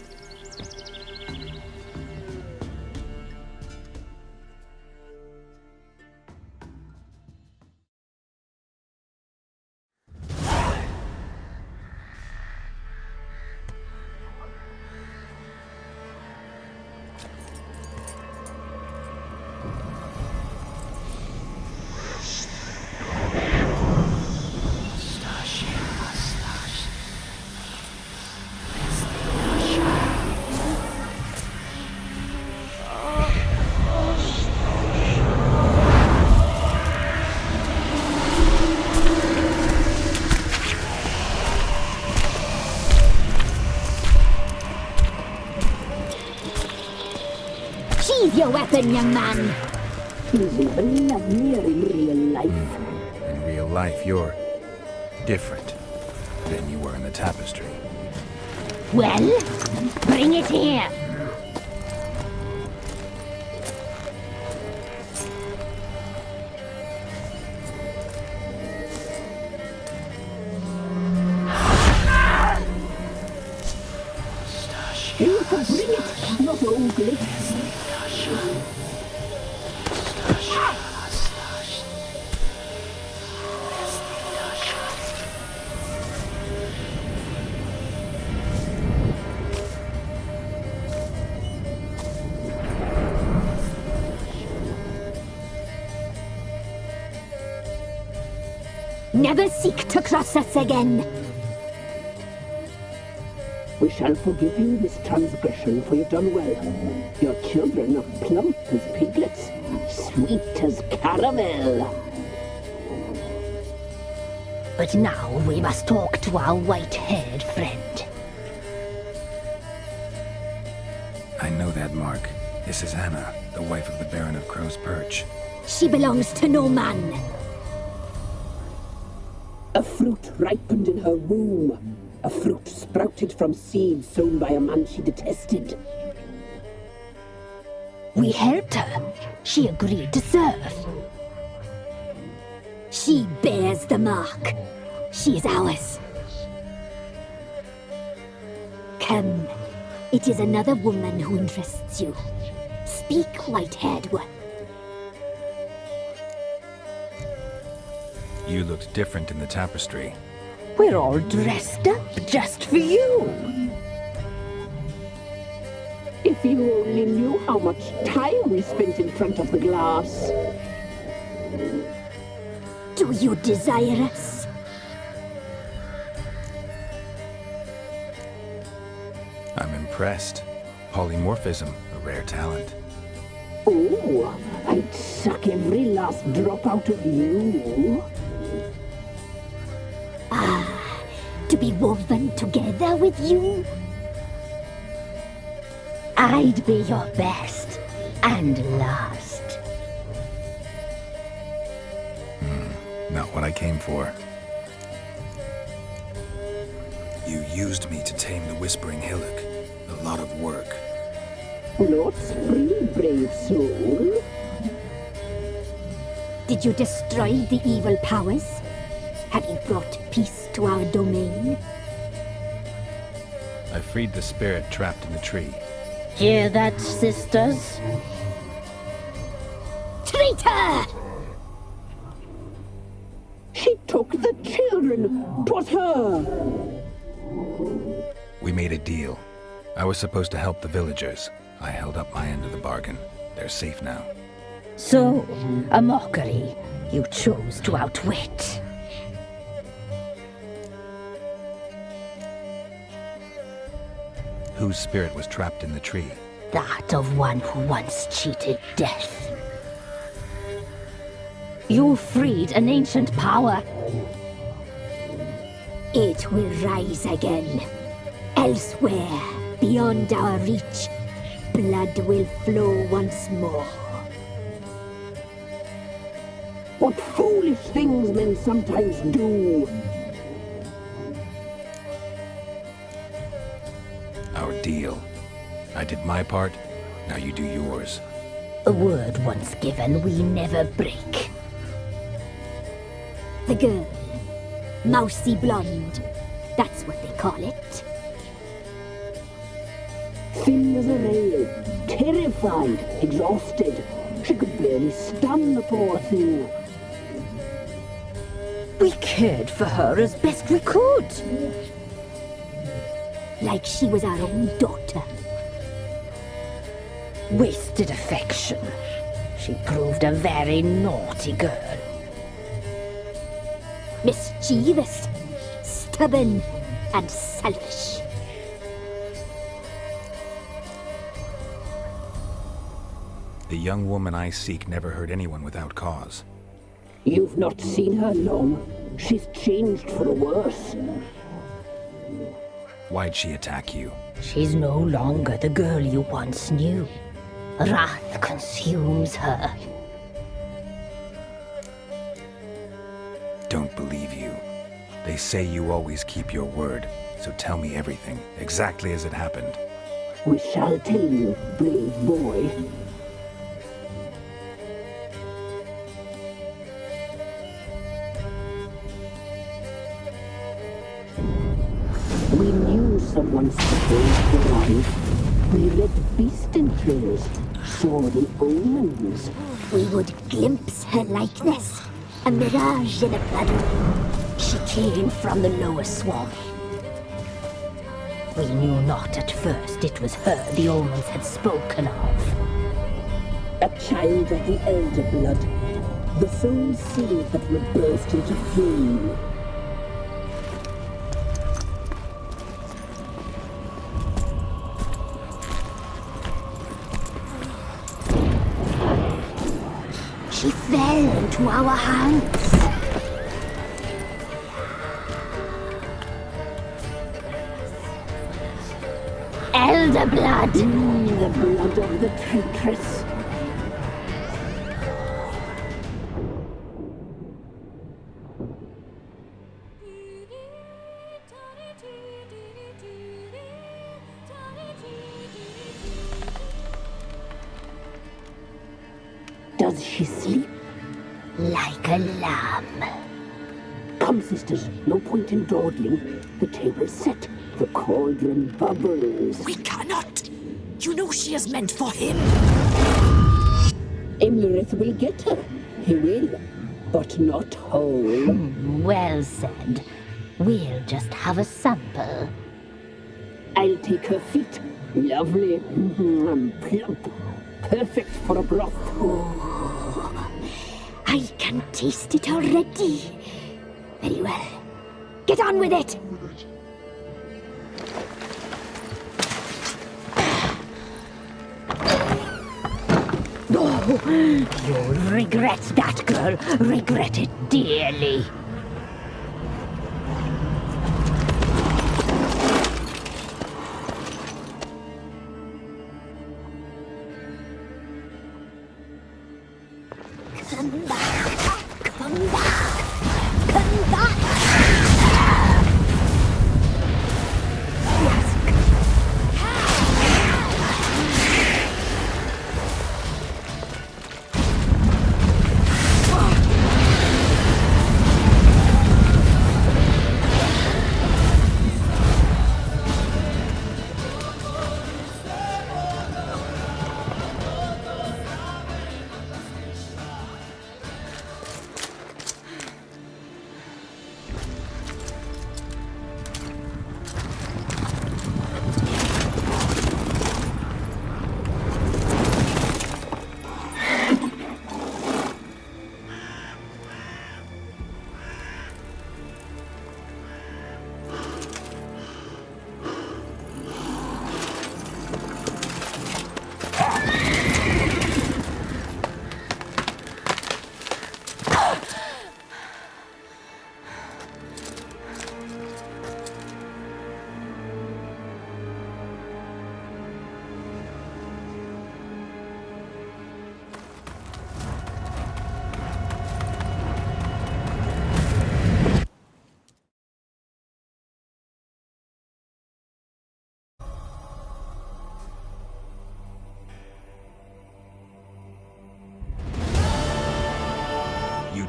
Sheathe your weapon, young man. He's even lovelier in real life. In real life, you're different than you were in the tapestry. Well, bring it here. You can bring it, not ugly. Never seek to cross us again. We shall forgive you this transgression, for you've done well. Your children are plump as piglets, sweet as caramel. But now we must talk to our white-haired friend. I know that mark. This is Anna, the wife of the Baron of Crow's Perch. She belongs to no man. A fruit ripened in her womb. A fruit sprouted from seeds sown by a man she detested. We helped her. She agreed to serve. She bears the mark. She is ours. Come. It is another woman who interests you. Speak, white-haired one. You looked different in the tapestry. We're all dressed up just for you. If you only knew how much time we spent in front of the glass. Do you desire us? I'm impressed. Polymorphism, a rare talent. Oh, I'd suck every last drop out of you. Ah, to be woven together with you? I'd be your best and last. Not what I came for. You used me to tame the Whispering Hillock. A lot of work. Not free, brave soul. Did you destroy the evil powers? Have you brought peace to our domain? I freed the spirit trapped in the tree. Hear that, sisters? Traitor! She took the children. 'Twas her. We made a deal. I was supposed to help the villagers. I held up my end of the bargain. They're safe now. So, a mockery you chose to outwit. Whose spirit was trapped in the tree? That of one who once cheated death. You freed an ancient power. It will rise again. Elsewhere, beyond our reach, blood will flow once more. What foolish things men sometimes do. Our deal. I did my part, now you do yours. A word once given, we never break. The girl. Mousy blonde. That's what they call it. Thin as a rail, terrified, exhausted. She could barely stand, the poor thing. We cared for her as best we could. Like she was our own daughter. Wasted affection. She proved a very naughty girl. Mischievous, stubborn, and selfish. The young woman I seek never hurt anyone without cause. You've not seen her long. She's changed for the worse. Why'd she attack you? She's no longer the girl you once knew. Wrath consumes her. Don't believe you. They say you always keep your word, so tell me everything, exactly as it happened. We shall tell you, brave boy. We knew someone supposed to arrive. We read beast entrails, saw the omens. We would glimpse her likeness, a mirage in a blood. She came from the lower swamp. We knew not at first it was her the omens had spoken of. A child of the elder blood, the soul seed that would burst into flame. She fell into our hands. Elder blood. blood! The blood of the traitress. Does she sleep? Like a lamb. Come, sisters, no point in dawdling. The table's set. The cauldron bubbles. We cannot! You know she is meant for him! Imlerith will get her. He will. But not whole. Well said. We'll just have a sample. I'll take her feet. Lovely. Plump. Perfect for a broth. Oh, I can taste it already. Very well. Get on with it! Oh, you'll regret that, girl. Regret it dearly. Come back! Come back! Come back!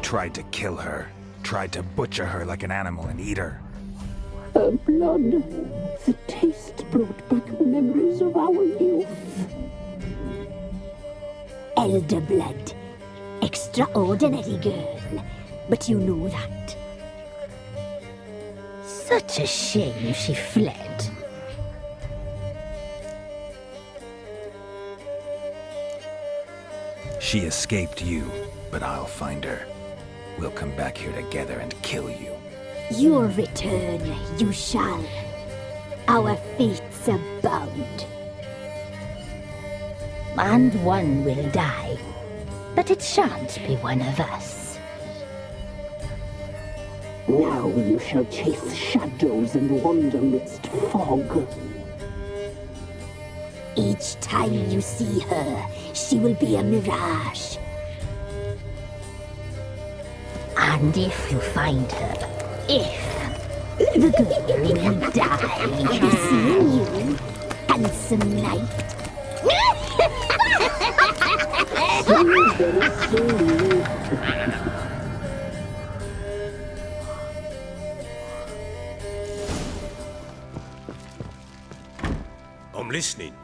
Tried to kill her. Tried to butcher her like an animal and eat her. Her blood. The taste brought back memories of our youth. Elder blood. Extraordinary girl. But you know that. Such a shame she fled. She escaped you, but I'll find her. We'll come back here together and kill you. Your return, you shall. Our fates are bound. And one will die, but it shan't be one of us. Now you shall chase shadows and wander midst fog. Each time you see her, she will be a mirage. And if you find her, the girl will die. Seeing you, handsome knight. I'm listening.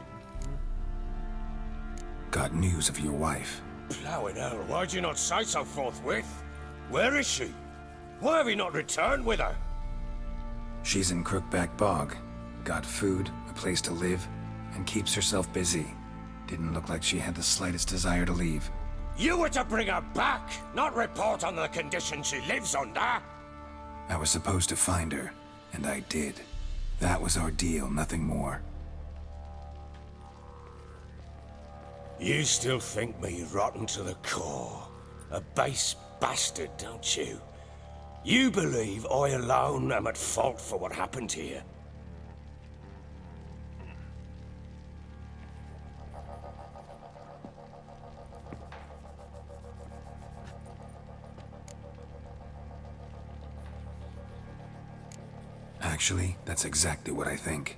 Got news of your wife. Plowing hell, why'd you not say so forthwith? Where is she? Why have you not returned with her? She's in Crookback Bog. Got food, a place to live, and keeps herself busy. Didn't look like she had the slightest desire to leave. You were to bring her back, not report on the conditions she lives under. I was supposed to find her, and I did. That was our deal, nothing more. You still think me rotten to the core. A base bastard, don't you? You believe I alone am at fault for what happened here. Actually, that's exactly what I think.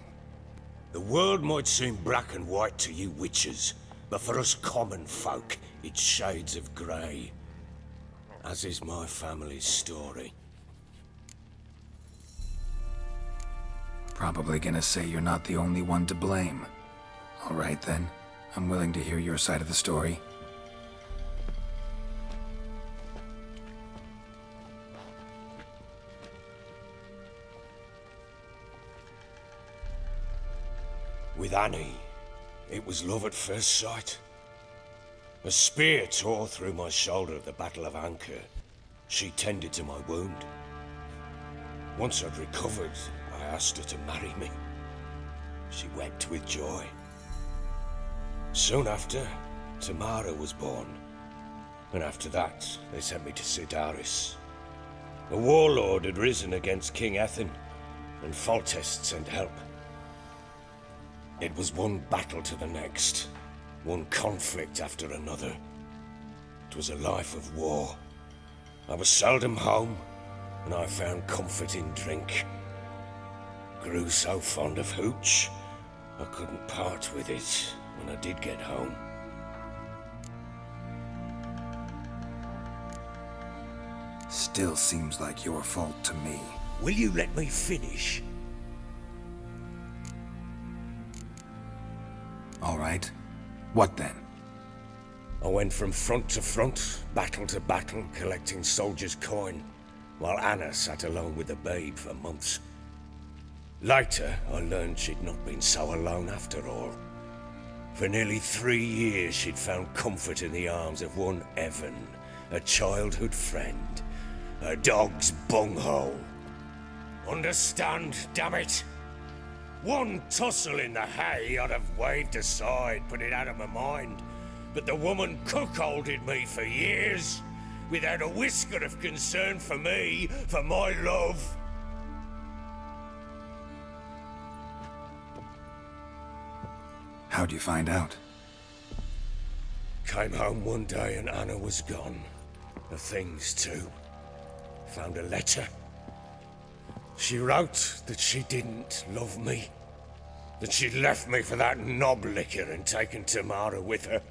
The world might seem black and white to you witches, but for us common folk, it's shades of grey. As is my family's story. Probably gonna say you're not the only one to blame. All right then, I'm willing to hear your side of the story. With Annie, it was love at first sight. A spear tore through my shoulder at the Battle of Anchor. She tended to my wound. Once I'd recovered, I asked her to marry me. She wept with joy. Soon after, Tamara was born. And after that, they sent me to CIRI'S. A warlord had risen against King Ethan, and Foltest sent help. It was one battle to the next, one conflict after another. It was a life of war. I was seldom home, and I found comfort in drink. Grew so fond of hooch, I couldn't part with it when I did get home. Still seems like your fault to me. Will you let me finish? All right. What then? I went from front to front, battle to battle, collecting soldiers' coin, while Anna sat alone with the babe for months. Later, I learned she'd not been so alone after all. For nearly 3 years, she'd found comfort in the arms of one Evan, a childhood friend, a dog's bunghole. Understand, damn it? One tussle in the hay I'd have waved aside, put it out of my mind. But the woman cuckolded me for years, without a whisker of concern for me, for my love. How'd you find out? Came home one day and Anna was gone. The things too. Found a letter. She wrote that she didn't love me. That she'd left me for that knob licker and taken Tamara with her.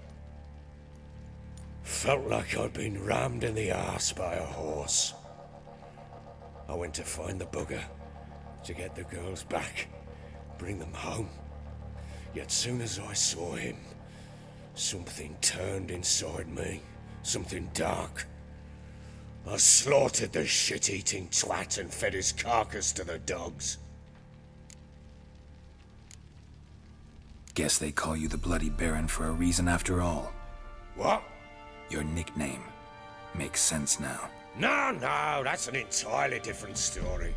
Felt like I'd been rammed in the arse by a horse. I went to find the bugger, to get the girls back, bring them home. Yet soon as I saw him, something turned inside me, something dark. I slaughtered the shit-eating twat and fed his carcass to the dogs. Guess they call you the Bloody Baron for a reason after all. What? Your nickname. Makes sense now. No, that's an entirely different story.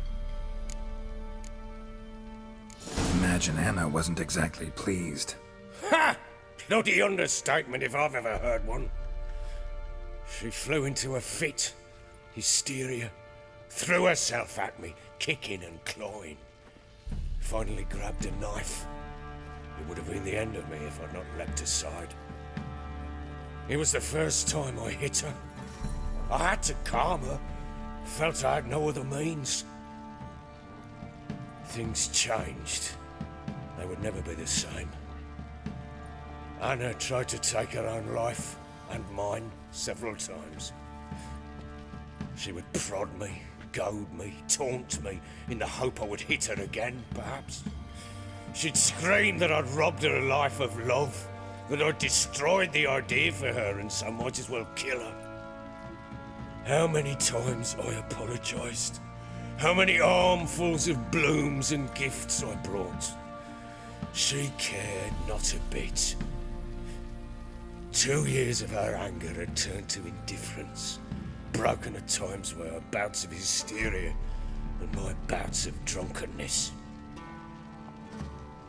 Imagine Anna wasn't exactly pleased. Ha! Bloody understatement if I've ever heard one. She flew into a fit. Hysteria. Threw herself at me, kicking and clawing. Finally grabbed a knife. It would have been the end of me if I'd not leapt aside. It was the first time I hit her. I had to calm her. Felt I had no other means. Things changed. They would never be the same. Anna tried to take her own life, and mine, several times. She would prod me, goad me, taunt me, in the hope I would hit her again, perhaps. She'd scream that I'd robbed her a life of love, that I'd destroyed the idea for her and so might as well kill her. How many times I apologized. How many armfuls of blooms and gifts I brought. She cared not a bit. 2 years of her anger had turned to indifference, broken at times by her bouts of hysteria and my bouts of drunkenness.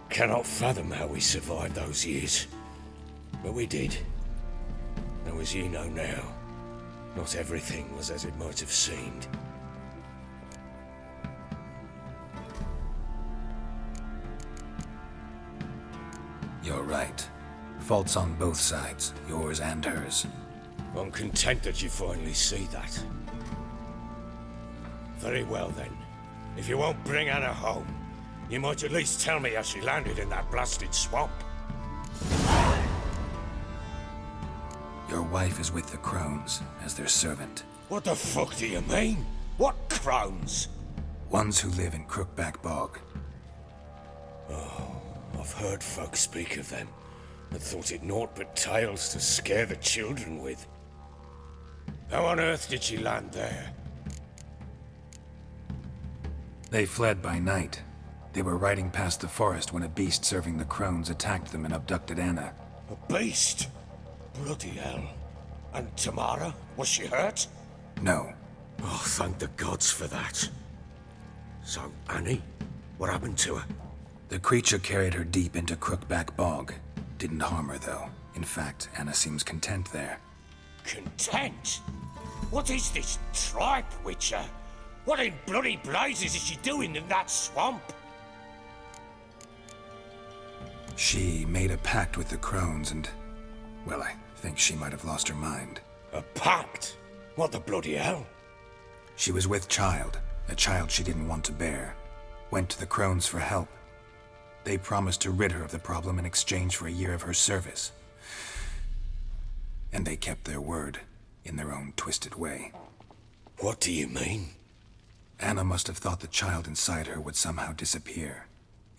Cannot fathom how we survived those years, but we did. Though as you know now, not everything was as it might have seemed. You're right. Faults on both sides, yours and hers. I'm content that you finally see that. Very well then. If you won't bring Anna home, you might at least tell me how she landed in that blasted swamp. Your wife is with the Crones as their servant. What the fuck do you mean? What Crones? Ones who live in Crookback Bog. Oh, I've heard folk speak of them, and thought it naught but tales to scare the children with. How on earth did she land there? They fled by night. They were riding past the forest when a beast serving the Crones attacked them and abducted Anna. A beast? Bloody hell. And Tamara? Was she hurt? No. Oh, thank the gods for that. So, Annie? What happened to her? The creature carried her deep into Crookback Bog. Didn't harm her, though. In fact, Anna seems content there. Content? What is this tripe, Witcher? What in bloody blazes is she doing in that swamp? She made a pact with the Crones and... well, I think she might have lost her mind. A pact? What the bloody hell? She was with child, a child she didn't want to bear. Went to the Crones for help. They promised to rid her of the problem in exchange for a year of her service. And they kept their word, in their own twisted way. What do you mean? Anna must have thought the child inside her would somehow disappear.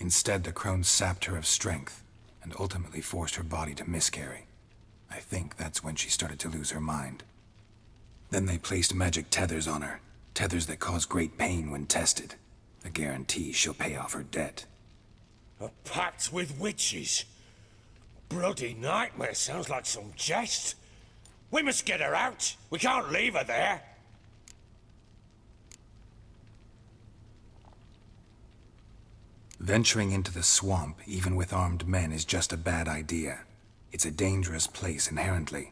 Instead, the Crones sapped her of strength, and ultimately forced her body to miscarry. I think that's when she started to lose her mind. Then they placed magic tethers on her, tethers that cause great pain when tested. A guarantee she'll pay off her debt. A pact with witches? Bloody nightmare, sounds like some jest. We must get her out. We can't leave her there. Venturing into the swamp, even with armed men, is just a bad idea. It's a dangerous place inherently,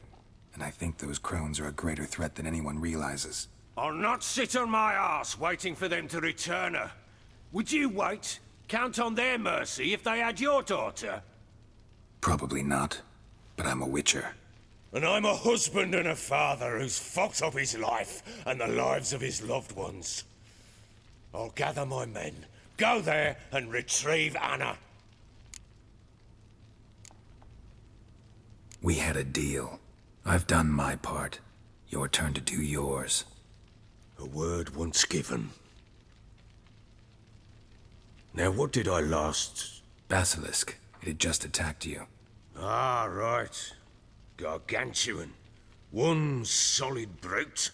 and I think those Crones are a greater threat than anyone realizes. I'll not sit on my arse waiting for them to return her. Would you wait? Count on their mercy if they had your daughter? Probably not, but I'm a witcher. And I'm a husband and a father who's fucked up his life and the lives of his loved ones. I'll gather my men, go there and retrieve Anna. We had a deal. I've done my part. Your turn to do yours. A word once given. Now, what did I last... Basilisk. It had just attacked you. Ah, right. Gargantuan. One solid brute.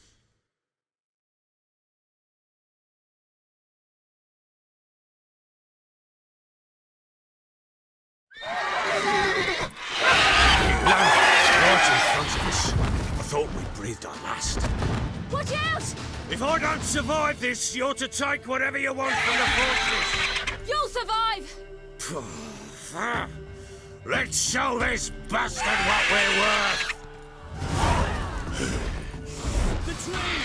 Right in front of us. I thought we'd breathed our last. Watch out! If I don't survive this, you're to take whatever you want from the fortress. You'll survive! Let's show this bastard what we're worth! The trees!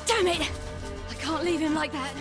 Damn it! I can't leave him like that.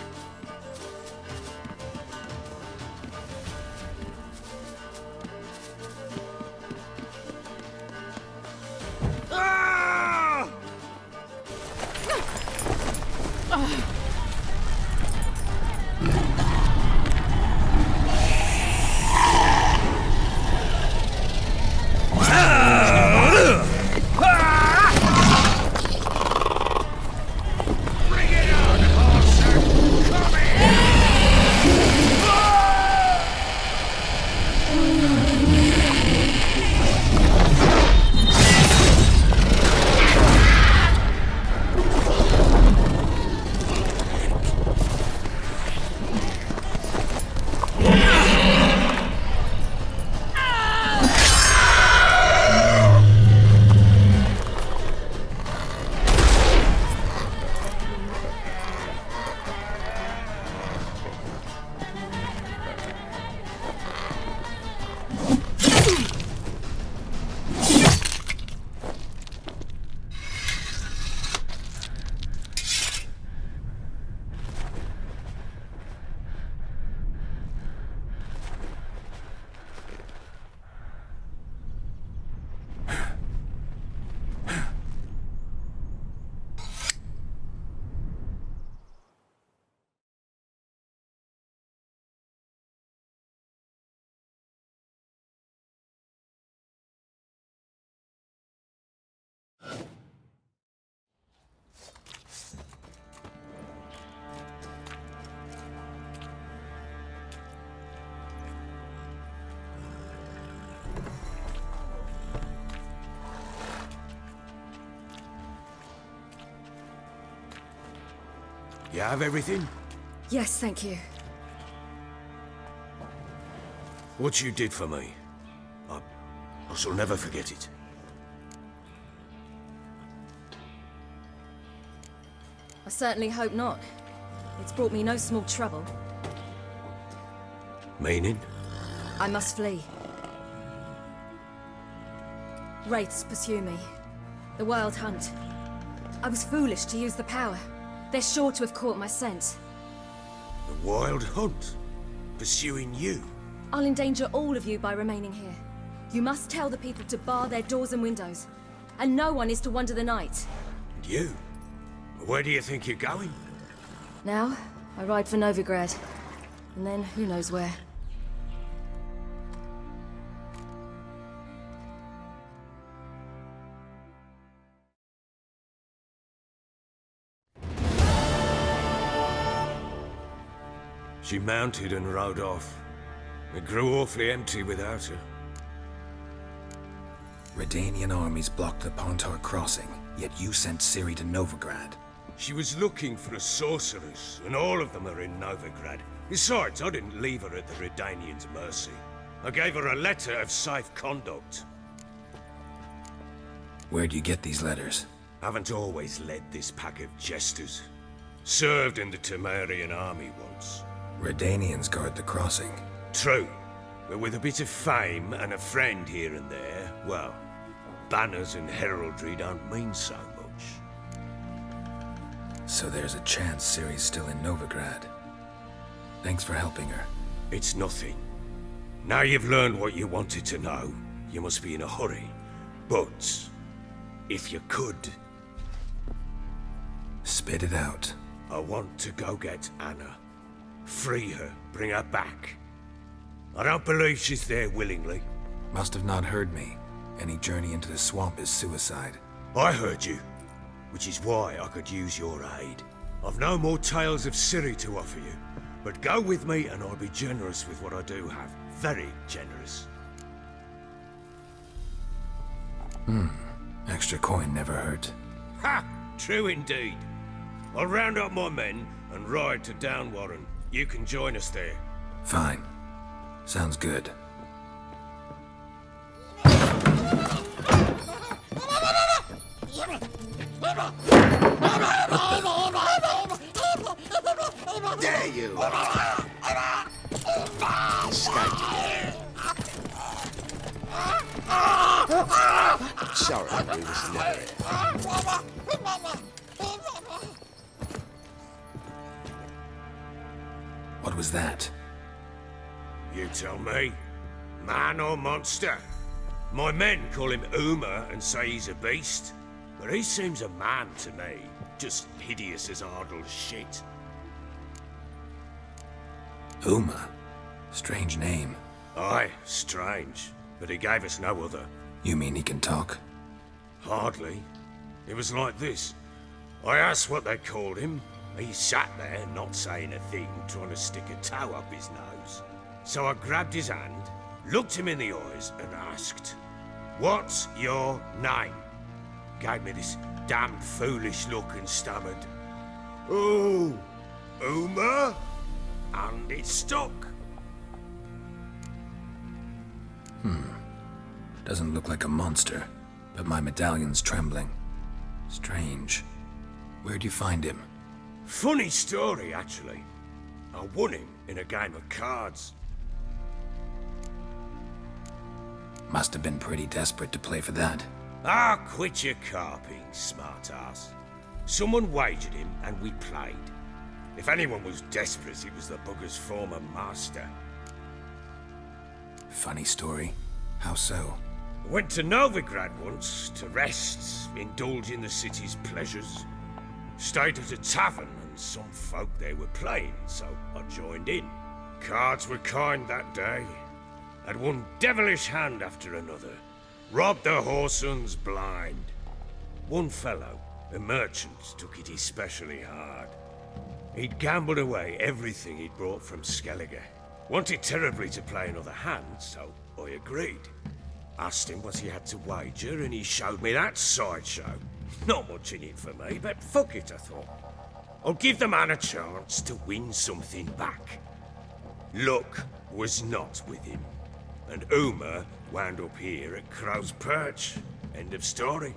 You have everything? Yes, thank you. What you did for me, I shall never forget it. I certainly hope not. It's brought me no small trouble. Meaning? I must flee. Wraiths pursue me. The Wild Hunt. I was foolish to use the power. They're sure to have caught my scent. The Wild Hunt? Pursuing you? I'll endanger all of you by remaining here. You must tell the people to bar their doors and windows. And no one is to wander the night. And you? Where do you think you're going? Now, I ride for Novigrad. And then, who knows where. She mounted and rode off. It grew awfully empty without her. Redanian armies blocked the Pontar crossing, yet you sent Ciri to Novigrad. She was looking for a sorceress, and all of them are in Novigrad. Besides, I didn't leave her at the Redanians' mercy. I gave her a letter of safe conduct. Where'd you get these letters? Haven't always led this pack of jesters. Served in the Temerian army once. Redanians guard the crossing. True, but with a bit of fame and a friend here and there, well, banners and heraldry don't mean so much. So there's a chance Ciri's still in Novigrad. Thanks for helping her. It's nothing. Now you've learned what you wanted to know, you must be in a hurry. But, if you could... Spit it out. I want to go get Anna. Free her, bring her back. I don't believe she's there willingly. Must have not heard me. Any journey into the swamp is suicide. I heard you, which is why I could use your aid. I've no more tales of Ciri to offer you, but go with me and I'll be generous with what I do have. Very generous. Extra coin never hurt. Ha! True indeed. I'll round up my men and ride to Downwarren. You can join us there. Fine. Sounds good. Dare you! Sorry, we was never here. What was that? You tell me. Man or monster? My men call him Uma and say he's a beast, but he seems a man to me. Just hideous as Ardle's shit. Uma? Strange name. Aye, strange. But he gave us no other. You mean he can talk? Hardly. It was like this. I asked what they called him. He sat there, not saying a thing, trying to stick a toe up his nose. So I grabbed his hand, looked him in the eyes, and asked, "What's your name?" Gave me this damn foolish look and stammered, "Oh, Uma?" And it stuck. Doesn't look like a monster, but my medallion's trembling. Strange. Where'd you find him? Funny story, actually. I won him in a game of cards. Must have been pretty desperate to play for that. Ah, quit your carping, smartass. Someone wagered him and we played. If anyone was desperate, it was the bugger's former master. Funny story. How so? Went to Novigrad once to rest, indulge in the city's pleasures. Stayed at a tavern and some folk there were playing, so I joined in. Cards were kind that day. Had one devilish hand after another. Robbed the whoresons blind. One fellow, a merchant, took it especially hard. He'd gambled away everything he'd brought from Skellige. Wanted terribly to play another hand, so I agreed. Asked him what he had to wager, and he showed me that sideshow. Not much in it for me, but fuck it, I thought. I'll give the man a chance to win something back. Luck was not with him, and Uma wound up here at Crow's Perch. End of story.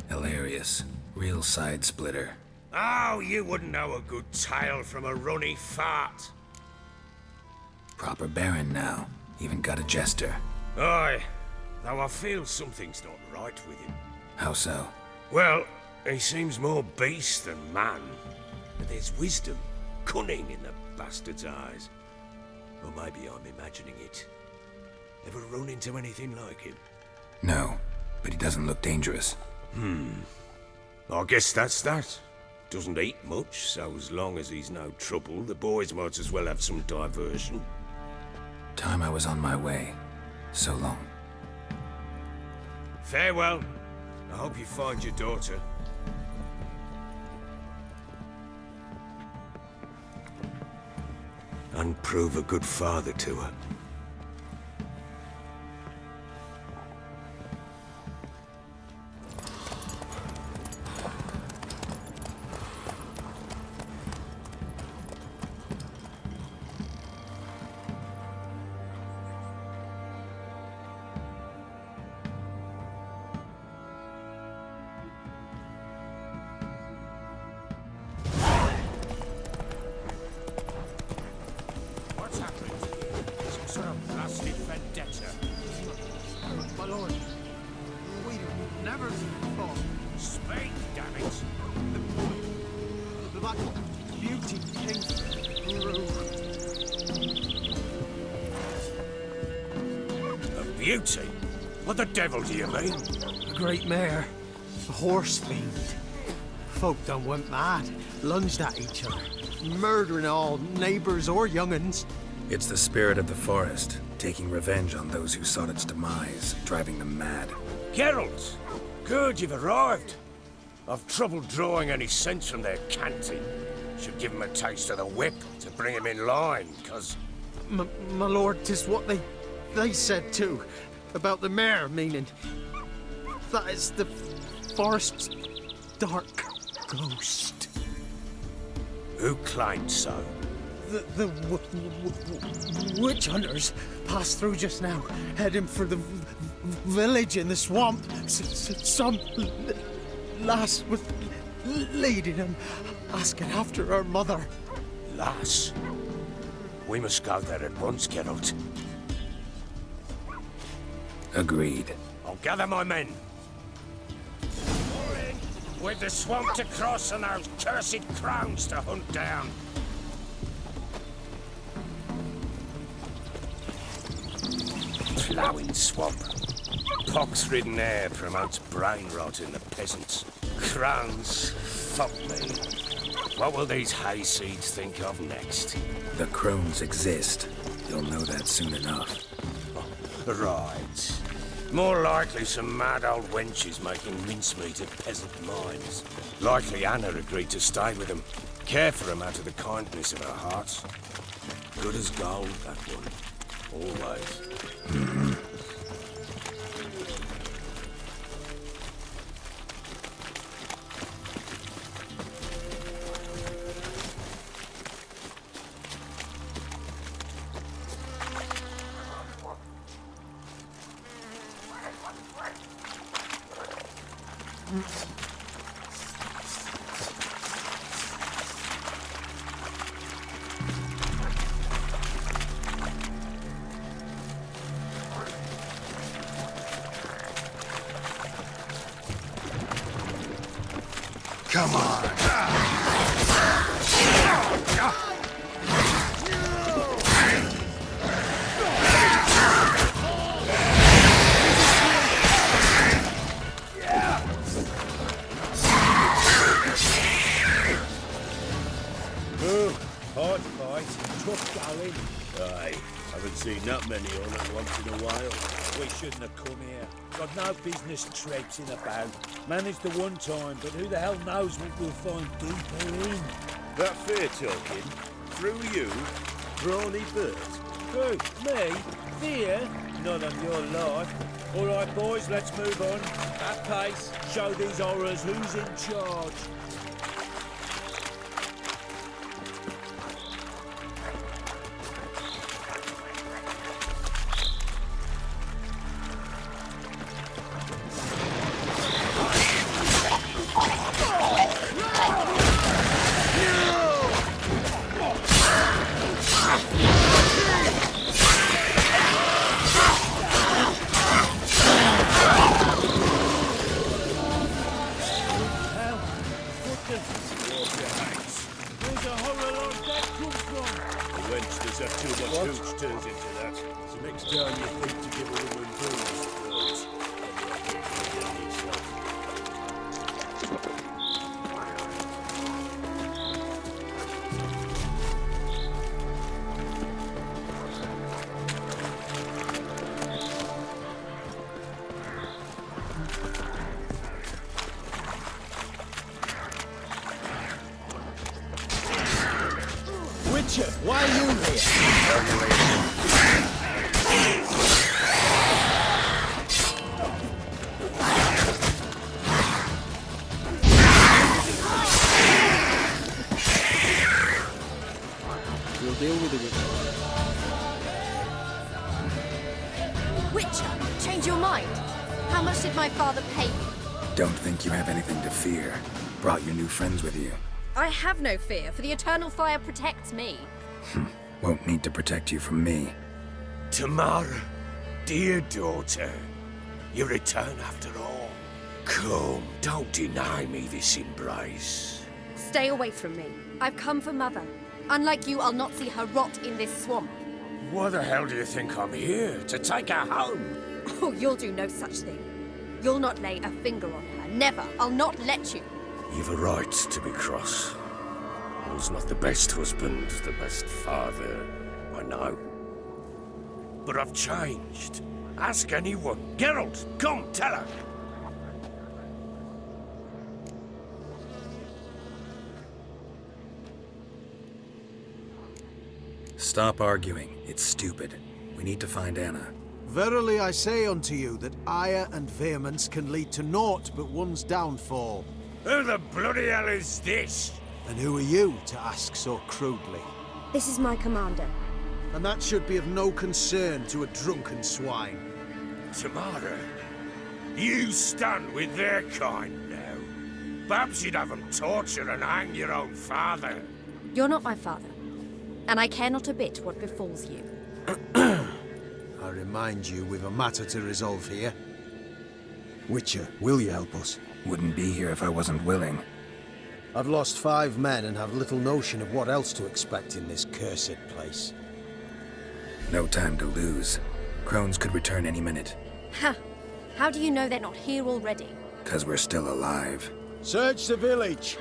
Hilarious. Real side splitter. Oh, you wouldn't know a good tale from a runny fart. Proper baron now. Even got a jester. Aye, though I feel something's not right with him. How so? Well, he seems more beast than man. But there's wisdom, cunning in the bastard's eyes. Or maybe I'm imagining it. Ever run into anything like him? No, but he doesn't look dangerous. I guess that's that. Doesn't eat much, so as long as he's no trouble, the boys might as well have some diversion. Time I was on my way. So long. Farewell. I hope you find your daughter. And prove a good father to her. What's happened? Some sort of blasted vendetta. My lord, we never thought. Speak, damn it! The Black Beauty came through. A beauty? What the devil do you mean? A great mare. A horse fiend. Folk done went mad. Lunged at each other. Murdering all neighbours or young'uns. It's the spirit of the forest, taking revenge on those who sought its demise, driving them mad. Geralt! Good, you've arrived. I've trouble drawing any sense from their canting. Should give 'em a taste of the whip to bring 'em in line, 'cause... My lord, 'tis what they said too. About the mare, meaning. That is the forest's dark ghost. Who claimed so? The witch hunters passed through just now, heading for the village in the swamp. Some lass was leading them, asking after her mother. Lass? We must go there at once, Geralt. Agreed. I'll gather my men. With the swamp to cross and those cursed crowns to hunt down. Ploughing swamp. Pox-ridden air promotes brain rot in the peasants. Crowns, fuck me. What will these hayseeds think of next? The crones exist. You'll know that soon enough. Right. More likely some mad old wenches making mincemeat of peasant minds. Likely Anna agreed to stay with them. Care for them out of the kindness of her heart. Good as gold, that one. Always. Come on. Hard fight, tough going. Aye, haven't seen that many on at once in a while. We shouldn't have come here. Got no business traipsing about. Managed the one time, but who the hell knows what we'll find deeper in. That fair talking, through you, brawny bird. Who? Me? Fear? Not on your life. All right, boys, let's move on. At pace, show these horrors who's in charge. Witcher, why are you here? We'll deal with the Witcher. Witcher, change your mind. How much did my father pay you? Don't think you have anything to fear. Brought your new friends with you. I have no fear, for the eternal fire protects me. Won't need to protect you from me. Tamara, dear daughter, you return after all. Come, don't deny me this embrace. Stay away from me. I've come for Mother. Unlike you, I'll not see her rot in this swamp. Why the hell do you think I'm here? To take her home? Oh, you'll do no such thing. You'll not lay a finger on her. Never. I'll not let you. You've a right to be cross. I was not the best husband, the best father, I know. But I've changed. Ask anyone. Geralt, come, tell her. Stop arguing. It's stupid. We need to find Anna. Verily I say unto you that ire and vehemence can lead to naught but one's downfall. Who the bloody hell is this? And who are you to ask so crudely? This is my commander. And that should be of no concern to a drunken swine. Tamara, you stand with their kind now. Perhaps you'd have them torture and hang your own father. You're not my father, and I care not a bit what befalls you. I remind you, we've a matter to resolve here. Witcher, will you help us? Wouldn't be here if I wasn't willing. I've lost 5 men and have little notion of what else to expect in this cursed place. No time to lose. Crones could return any minute. Ha! How do you know they're not here already? 'Cause we're still alive. Search the village!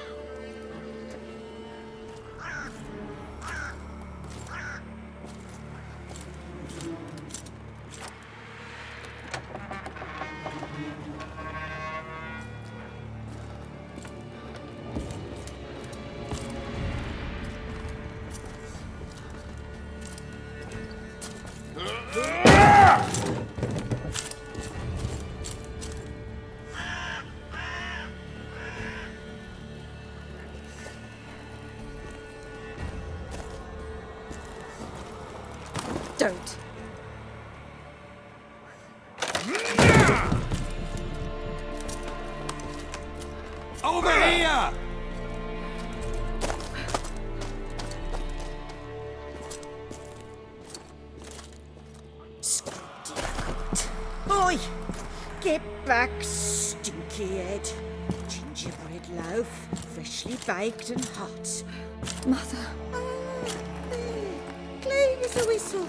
Don't. Over here! Oi! Get back, stinky head. Gingerbread loaf, freshly baked and hot. Mother. Clean as a whistle,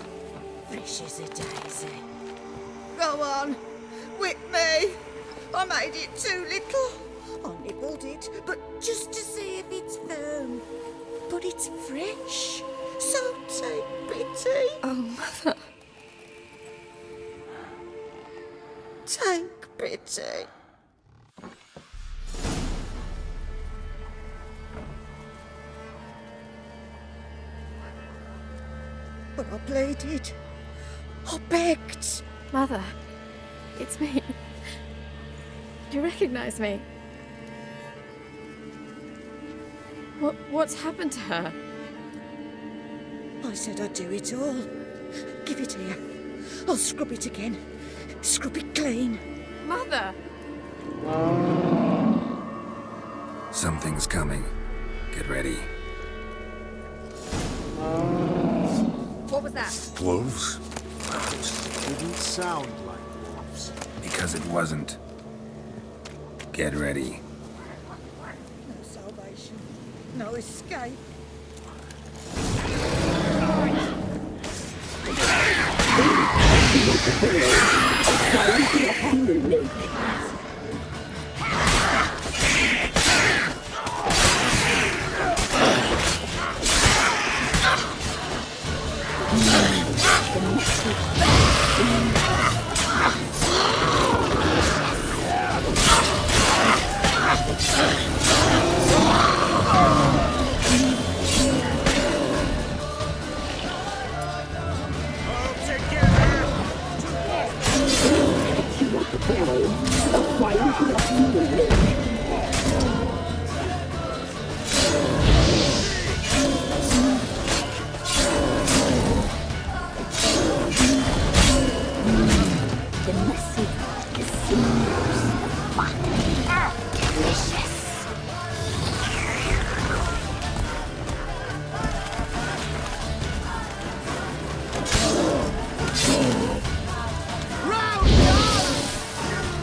fresh as a daisy. Go on, whip me. I made it too little. I nibbled it, but just to see if it's firm. But it's fresh, so take pity. Oh, Mother. Take pity. But I pleaded. I begged. Mother, It's me. You recognize me? What's happened to her? I said I'd do it all. Give it here. I'll scrub it again. Scrub it clean. Mother! Something's coming. Get ready. What was that? Wolves? Didn't sound like wolves. Because it wasn't. Get ready. No salvation. No escape.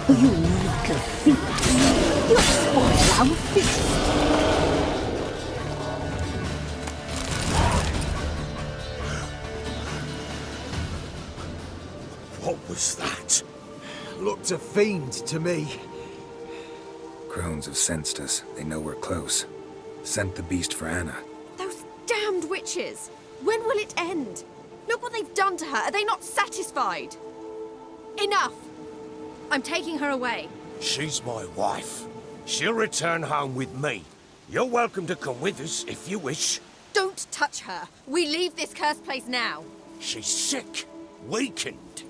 You little thief! You'll spoil our feast! What was that? Looked a fiend to me. Crones have sensed us. They know we're close. Sent the beast for Anna. Those damned witches! When will it end? Look what they've done to her. Are they not satisfied? Enough! I'm taking her away. She's my wife. She'll return home with me. You're welcome to come with us if you wish. Don't touch her. We leave this cursed place now. She's sick, weakened.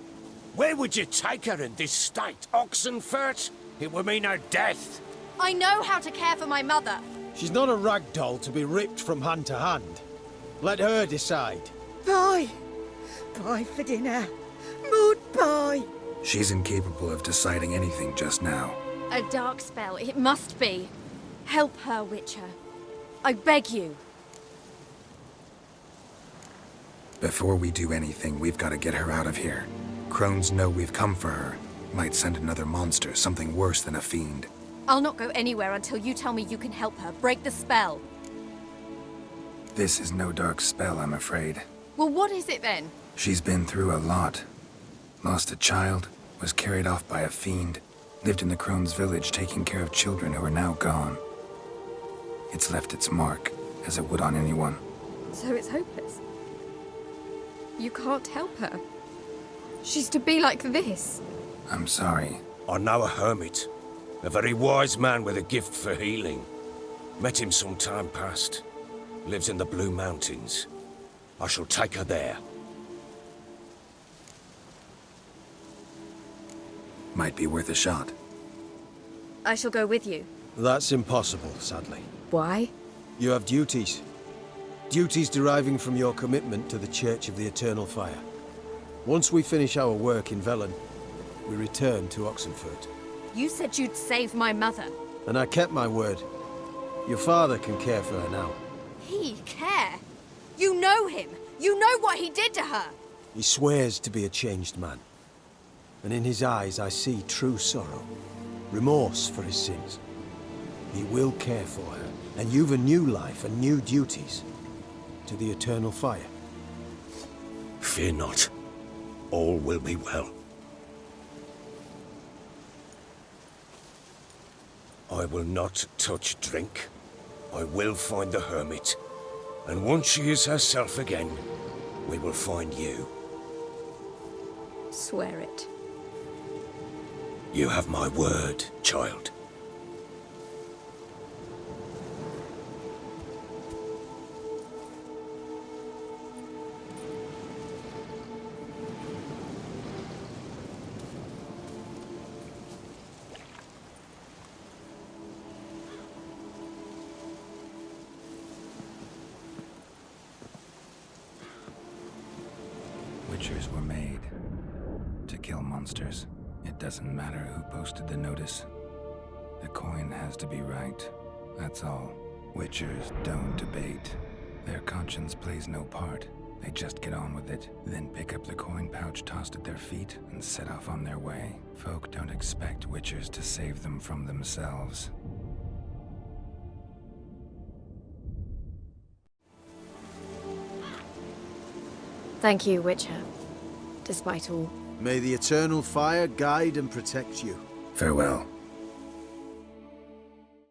Where would you take her in this state? Oxenfurt? It would mean her death. I know how to care for my mother. She's not a rag doll to be ripped from hand to hand. Let her decide. Bye. Bye for dinner. Mood bye. She's incapable of deciding anything just now. A dark spell, it must be. Help her, Witcher. I beg you. Before we do anything, we've got to get her out of here. Crones know we've come for her. Might send another monster, something worse than a fiend. I'll not go anywhere until you tell me you can help her. Break the spell. This is no dark spell, I'm afraid. Well, what is it then? She's been through a lot. Lost a child, was carried off by a fiend, lived in the Crone's village taking care of children who are now gone. It's left its mark, as it would on anyone. So it's hopeless. You can't help her. She's to be like this. I'm sorry. I know a hermit. A very wise man with a gift for healing. Met him some time past. Lives in the Blue Mountains. I shall take her there. Might be worth a shot. I shall go with you. That's impossible, sadly. Why? You have duties. Duties deriving from your commitment to the Church of the Eternal Fire. Once we finish our work in Velen, we return to Oxenfurt. You said you'd save my mother. And I kept my word. Your father can care for her now. He care? You know him. You know what he did to her. He swears to be a changed man. And in his eyes I see true sorrow. Remorse for his sins. He will care for her. And you've a new life and new duties. To the Eternal Fire. Fear not. All will be well. I will not touch drink. I will find the hermit. And once she is herself again, we will find you. Swear it. You have my word, child. Witchers were made. To kill monsters. It doesn't matter who posted the notice. The coin has to be right. That's all. Witchers don't debate. Their conscience plays no part. They just get on with it, then pick up the coin pouch tossed at their feet and set off on their way. Folk don't expect Witchers to save them from themselves. Thank you, Witcher. Despite all. May the eternal fire guide and protect you. Farewell.